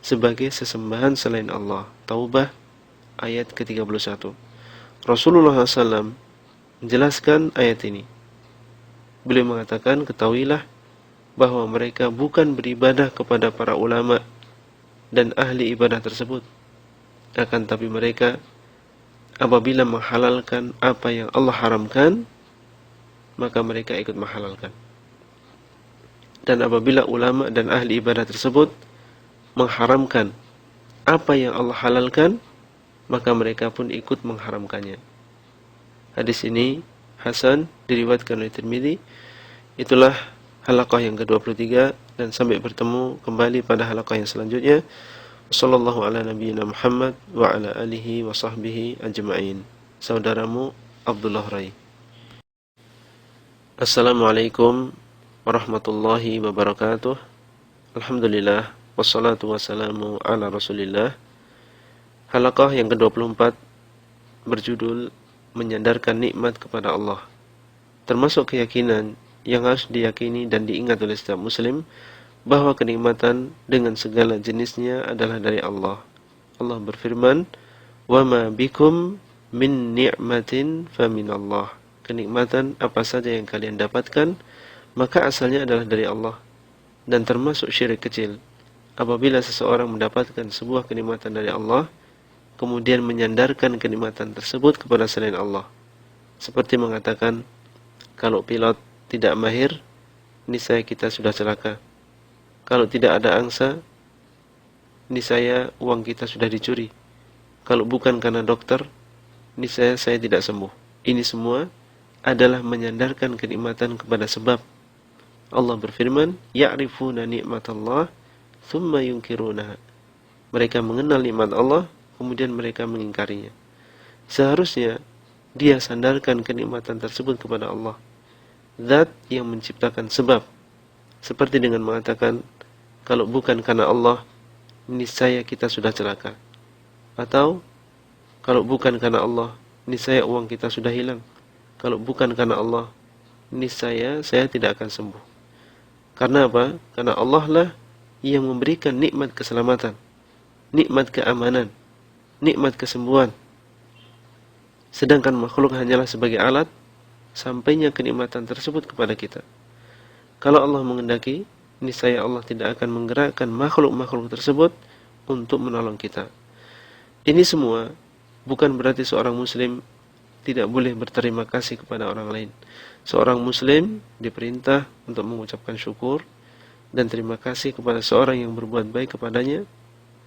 sebagai sesembahan selain Allah. Taubah ayat ke-31. Rasulullah SAW menjelaskan ayat ini. beliau mengatakan, ketahuilah bahwa mereka bukan beribadah kepada para ulama dan ahli ibadah tersebut, akan tapi mereka apabila menghalalkan apa yang Allah haramkan, maka mereka ikut menghalalkan. Dan apabila ulama dan ahli ibadah tersebut mengharamkan apa yang Allah halalkan, maka mereka pun ikut mengharamkannya. Hadis ini hasan, diriwayatkan oleh Tirmidzi. Itulah halaqah yang ke-23, dan sampai bertemu kembali pada halaqah yang selanjutnya. Sallallahu ala nabiyyina Muhammad wa ala alihi wa sahbihi ajma'in. Saudaramu Abdullah Rai. Assalamualaikum warahmatullahi wabarakatuh. Alhamdulillah, wassalatu wassalamu ala Rasulillah. Halaqah yang ke-24 berjudul menyandarkan nikmat kepada Allah. Termasuk keyakinan yang harus diyakini dan diingat oleh setiap muslim, bahwa kenikmatan dengan segala jenisnya adalah dari Allah. Allah berfirman, "Wa ma bikum min ni'matin faminallah." Kenikmatan apa saja yang kalian dapatkan, maka asalnya adalah dari Allah. Dan termasuk syirik kecil apabila seseorang mendapatkan sebuah kenikmatan dari Allah, kemudian menyandarkan kenikmatan tersebut kepada selain Allah. Seperti mengatakan, kalau pilot tidak mahir, niscaya kita sudah celaka. Kalau tidak ada angsa, niscaya uang kita sudah dicuri. Kalau bukan karena dokter, niscaya saya tidak sembuh. Ini semua adalah menyandarkan kenikmatan kepada sebab. Allah berfirman, "Ya'rifuna ni'matallah, thumma yunkirunaha." Mereka mengenal nikmat Allah, kemudian mereka mengingkarinya. Seharusnya dia sandarkan kenikmatan tersebut kepada Allah, Zat yang menciptakan sebab. Seperti dengan mengatakan, kalau bukan karena Allah, niscaya kita sudah celaka. Atau, kalau bukan karena Allah, niscaya uang kita sudah hilang. Kalau bukan karena Allah, niscaya saya tidak akan sembuh. Karena apa? Karena Allah lah yang memberikan nikmat keselamatan, nikmat keamanan, nikmat kesembuhan. Sedangkan makhluk hanyalah sebagai alat sampainya kenikmatan tersebut kepada kita. Kalau Allah menghendaki, niscaya Allah tidak akan menggerakkan makhluk-makhluk tersebut untuk menolong kita. Ini semua bukan berarti seorang muslim tidak boleh berterima kasih kepada orang lain. Seorang muslim diperintah untuk mengucapkan syukur dan terima kasih kepada seorang yang berbuat baik kepadanya,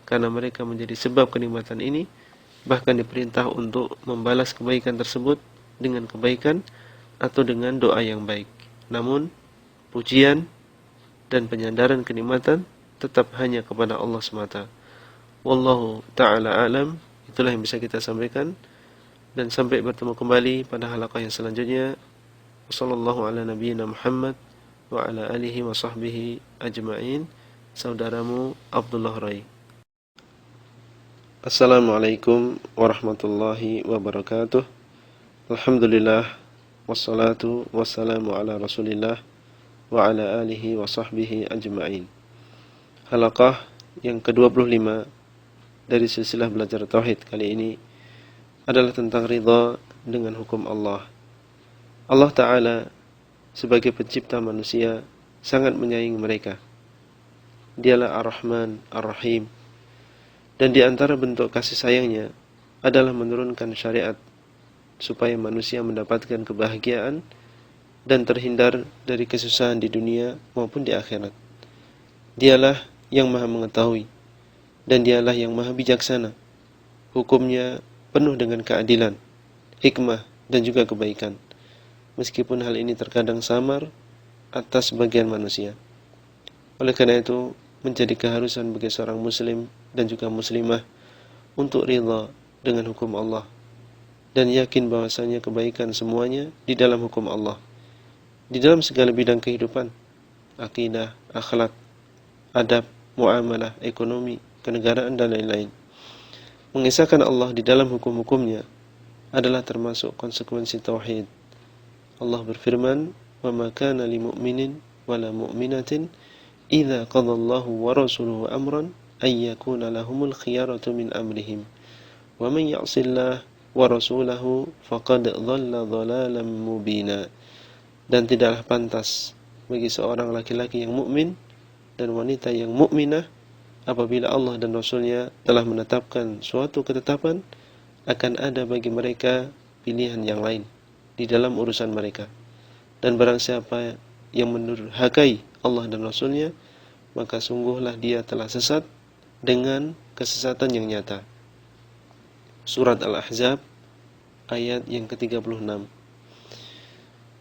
karena mereka menjadi sebab kenikmatan ini. Bahkan diperintah untuk membalas kebaikan tersebut dengan kebaikan atau dengan doa yang baik. Namun, pujian dan penyandaran kenikmatan tetap hanya kepada Allah semata. Wallahu ta'ala alam. Itulah yang bisa kita sampaikan. Dan sampai bertemu kembali pada halaqah yang selanjutnya. Wassallallahu ala nabiyyina Muhammad wa ala alihi wa sahbihi ajma'in. Saudaramu Abdullah Rai. Assalamualaikum warahmatullahi wabarakatuh. Alhamdulillah, wassalatu wassalamu ala Rasulillah wa ala alihi wa sahbihi ajma'in. Halaqah yang ke-25 dari silsilah belajar tauhid kali ini adalah tentang ridha dengan hukum Allah. Allah Ta'ala sebagai pencipta manusia sangat menyayangi mereka. Dialah Ar-Rahman, Ar-Rahim. Dan di antara bentuk kasih sayangnya adalah menurunkan syariat supaya manusia mendapatkan kebahagiaan dan terhindar dari kesusahan di dunia maupun di akhirat. Dialah yang maha mengetahui dan dialah yang maha bijaksana. Hukumnya penuh dengan keadilan, hikmah dan juga kebaikan. Meskipun hal ini terkadang samar atas sebagian manusia. Oleh karena itu, menjadi keharusan bagi seorang muslim dan juga muslimah untuk ridha dengan hukum Allah dan yakin bahwasanya kebaikan semuanya di dalam hukum Allah, di dalam segala bidang kehidupan, akidah, akhlak, adab, muamalah, ekonomi, kenegaraan dan lain-lain. Mengisahkan Allah di dalam hukum-hukumnya adalah termasuk konsekuensi tauhid. Allah berfirman, "Wa ma kana lil mu'minin wa la mu'minatin idza qadallahu wa rasuluhu amran ay yakuna lahumul khiyaratu min amrihim wa man ya'sillah wa rasulahu faqad dhalla dhalalan mubina." dan tidaklah pantas bagi seorang laki-laki yang mukmin dan wanita yang mukminah apabila Allah dan Rasul-Nya telah menetapkan suatu ketetapan, akan ada bagi mereka pilihan yang lain di dalam urusan mereka. Dan barang siapa yang mendurhakai Allah dan Rasul-Nya, maka sungguhlah dia telah sesat dengan kesesatan yang nyata. Surat Al-Ahzab ayat yang ke-36.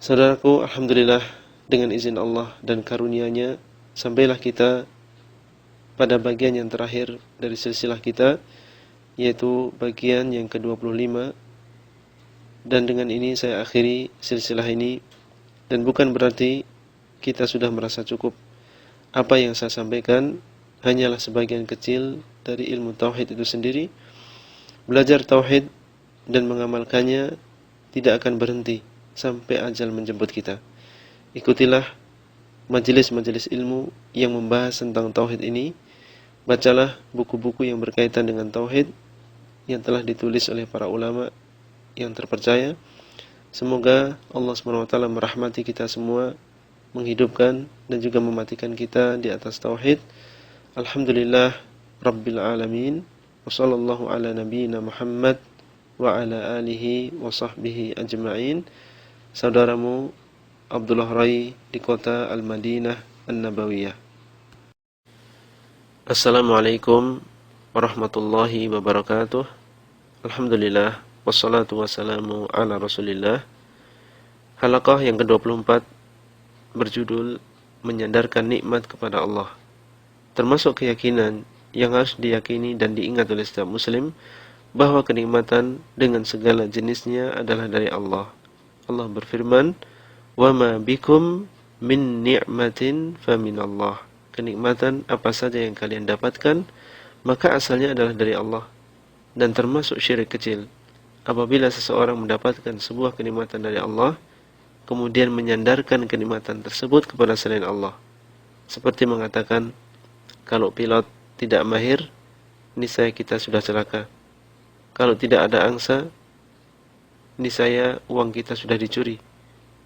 Saudaraku, alhamdulillah, dengan izin Allah dan karunia-Nya sampailah kita pada bagian yang terakhir dari silsilah kita, yaitu bagian yang ke-25. Dan dengan ini saya akhiri silsilah ini, dan bukan berarti kita sudah merasa cukup. Apa yang saya sampaikan hanyalah sebagian kecil dari ilmu tauhid itu sendiri. Belajar tauhid dan mengamalkannya tidak akan berhenti sampai ajal menjemput kita. Ikutilah majelis-majelis ilmu yang membahas tentang tauhid ini. Bacalah buku-buku yang berkaitan dengan tauhid yang telah ditulis oleh para ulama yang terpercaya. Semoga Allah SWT merahmati kita semua, menghidupkan dan juga mematikan kita di atas tauhid. Alhamdulillah Rabbil Alamin. Wa sallallahu ala nabiyyina Muhammad wa ala alihi wa sahbihi ajma'in. Saudaramu Abdullah Rai di kota Al-Madinah An-Nabawiyah. Assalamualaikum warahmatullahi wabarakatuh. Alhamdulillah wassalatu wassalamu ala Rasulillah. Halaqah yang ke-24 berjudul menyandarkan nikmat kepada Allah. Termasuk keyakinan yang harus diyakini dan diingat oleh setiap muslim, bahwa kenikmatan dengan segala jenisnya adalah dari Allah. Allah berfirman, "Wa ma bikum min ni'matin faminallah." Kenikmatan apa saja yang kalian dapatkan, maka asalnya adalah dari Allah. Dan termasuk syirik kecil apabila seseorang mendapatkan sebuah kenikmatan dari Allah, kemudian menyandarkan kenikmatan tersebut kepada selain Allah. Seperti mengatakan, kalau pilot tidak mahir, niscaya kita sudah celaka. Kalau tidak ada angsa, niscaya uang kita sudah dicuri.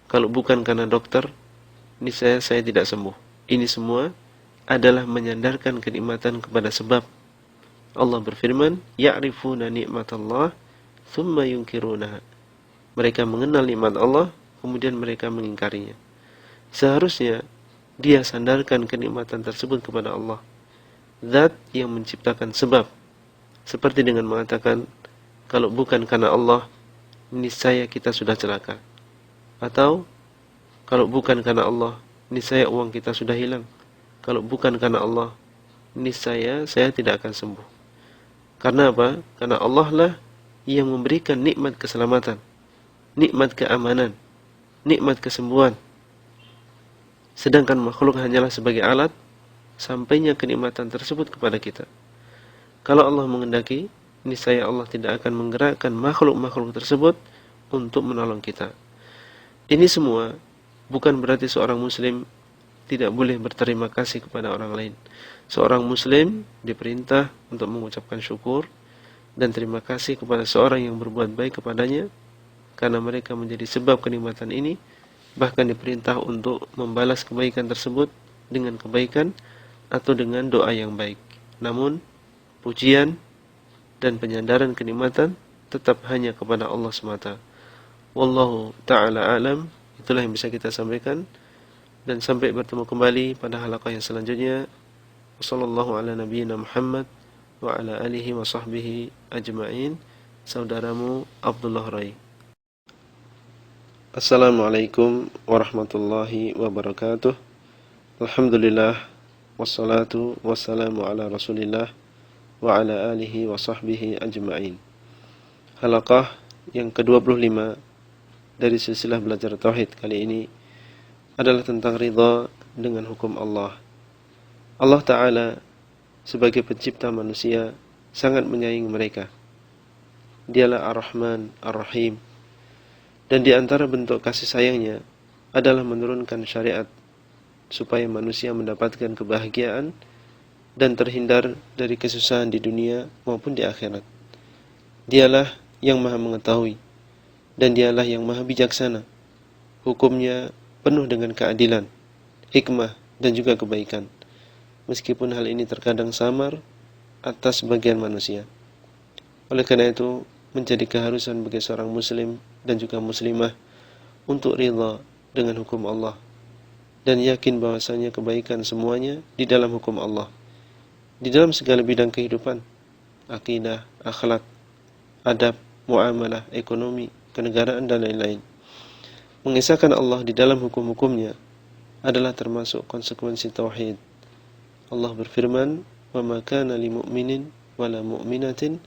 Kalau bukan karena dokter, niscaya saya tidak sembuh. Ini semua adalah menyandarkan kenikmatan kepada sebab. Allah berfirman, "Ya'rifuna ni'matallah, thumma yunkirunaha." Mereka mengenal nikmat Allah, kemudian mereka mengingkarinya. Seharusnya dia sandarkan kenikmatan tersebut kepada Allah, Zat yang menciptakan sebab. Seperti dengan mengatakan, kalau bukan karena Allah, niscaya kita sudah celaka. Atau, kalau bukan karena Allah, niscaya uang kita sudah hilang. Kalau bukan karena Allah, niscaya saya tidak akan sembuh. Karena apa? Karena Allah lah yang memberikan nikmat keselamatan, nikmat keamanan, nikmat kesembuhan. Sedangkan makhluk hanyalah sebagai alat sampainya kenikmatan tersebut kepada kita. Kalau Allah menghendaki, niscaya Allah tidak akan menggerakkan makhluk-makhluk tersebut untuk menolong kita. Ini semua bukan berarti seorang muslim tidak boleh berterima kasih kepada orang lain. Seorang muslim diperintah untuk mengucapkan syukur dan terima kasih kepada seorang yang berbuat baik kepadanya, karena mereka menjadi sebab kenikmatan ini. Bahkan diperintah untuk membalas kebaikan tersebut dengan kebaikan atau dengan doa yang baik. Namun pujian dan penyandaran kenikmatan tetap hanya kepada Allah semata. Wallahu ta'ala alam. Itulah yang bisa kita sampaikan. Dan sampai bertemu kembali pada halaqah yang selanjutnya. Wassallallahu ala nabiyyina Muhammad wa ala alihi wa sahbihi ajma'in. Saudaramu Abdullah Rai. Assalamualaikum warahmatullahi wabarakatuh. Alhamdulillah wassalatu wassalamu ala Rasulillah wa ala alihi wa sahbihi ajma'in. Halaqah yang ke-25 dari silsilah belajar tauhid kali ini adalah tentang ridha dengan hukum Allah. Allah Ta'ala sebagai pencipta manusia sangat menyayangi mereka. Dialah Ar-Rahman, Ar-Rahim. Dan di antara bentuk kasih sayangnya adalah menurunkan syariat supaya manusia mendapatkan kebahagiaan dan terhindar dari kesusahan di dunia maupun di akhirat. Dialah yang maha mengetahui dan dialah yang maha bijaksana. Hukumnya penuh dengan keadilan, hikmah, dan juga kebaikan. Meskipun hal ini terkadang samar atas sebagian manusia. Oleh karena itu, menjadi keharusan bagi seorang muslim dan juga muslimah untuk ridha dengan hukum Allah dan yakin bahwasanya kebaikan semuanya di dalam hukum Allah, di dalam segala bidang kehidupan, akidah, akhlak, adab, muamalah, ekonomi, kenegaraan, dan lain-lain. Mengisahkan Allah di dalam hukum-hukumnya adalah termasuk konsekuensi tauhid. Allah berfirman, "Wa ma kana lil mu'minin wala mu'minatin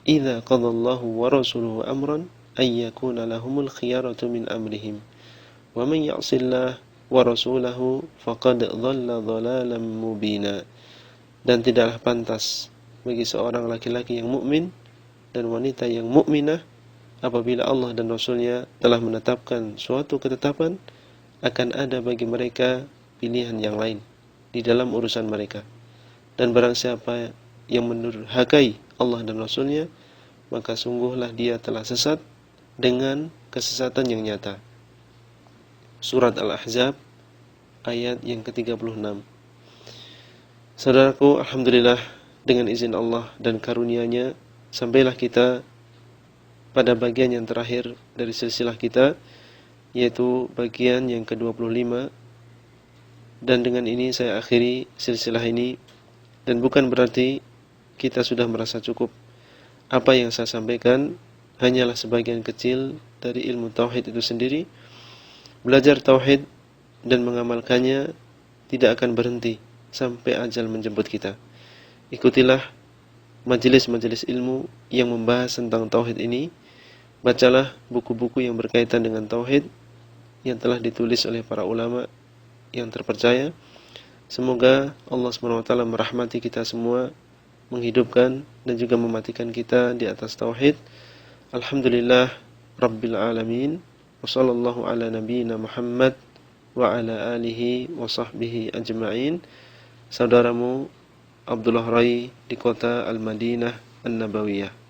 idza qadallahu wa rasuluhu amran ay yakuna lahumul khiyaratu min amrihim wa man ya'sillah wa rasulahu faqad dhalla dhalalan mubina." Dan tidaklah pantas bagi seorang laki-laki yang mukmin dan wanita yang mukminah apabila Allah dan Rasulnya telah menetapkan suatu ketetapan, akan ada bagi mereka pilihan yang lain di dalam urusan mereka. Dan barang siapa yang mendurhakai Allah dan Rasulnya, maka sungguhlah dia telah sesat dengan kesesatan yang nyata. Surat Al-Ahzab ayat yang ke-36. Saudaraku, alhamdulillah, dengan izin Allah dan karunia-Nya sampailah kita pada bagian yang terakhir dari silsilah kita, yaitu bagian yang ke-25. Dan dengan ini saya akhiri silsilah ini, dan bukan berarti kita sudah merasa cukup. Apa yang saya sampaikan hanyalah sebagian kecil dari ilmu tauhid itu sendiri. Belajar tauhid dan mengamalkannya tidak akan berhenti sampai ajal menjemput kita. Ikutilah majelis-majelis ilmu yang membahas tentang tauhid ini. Bacalah buku-buku yang berkaitan dengan tauhid yang telah ditulis oleh para ulama yang terpercaya. Semoga Allah SWT merahmati kita semua, menghidupkan dan juga mematikan kita di atas tauhid. Alhamdulillah Rabbil Alamin. Wa sallallahu ala nabiyyina Muhammad wa ala alihi wa sahbihi ajma'in. Saudaramu Abdullah Rai di kota Al-Madinah An-Nabawiyah.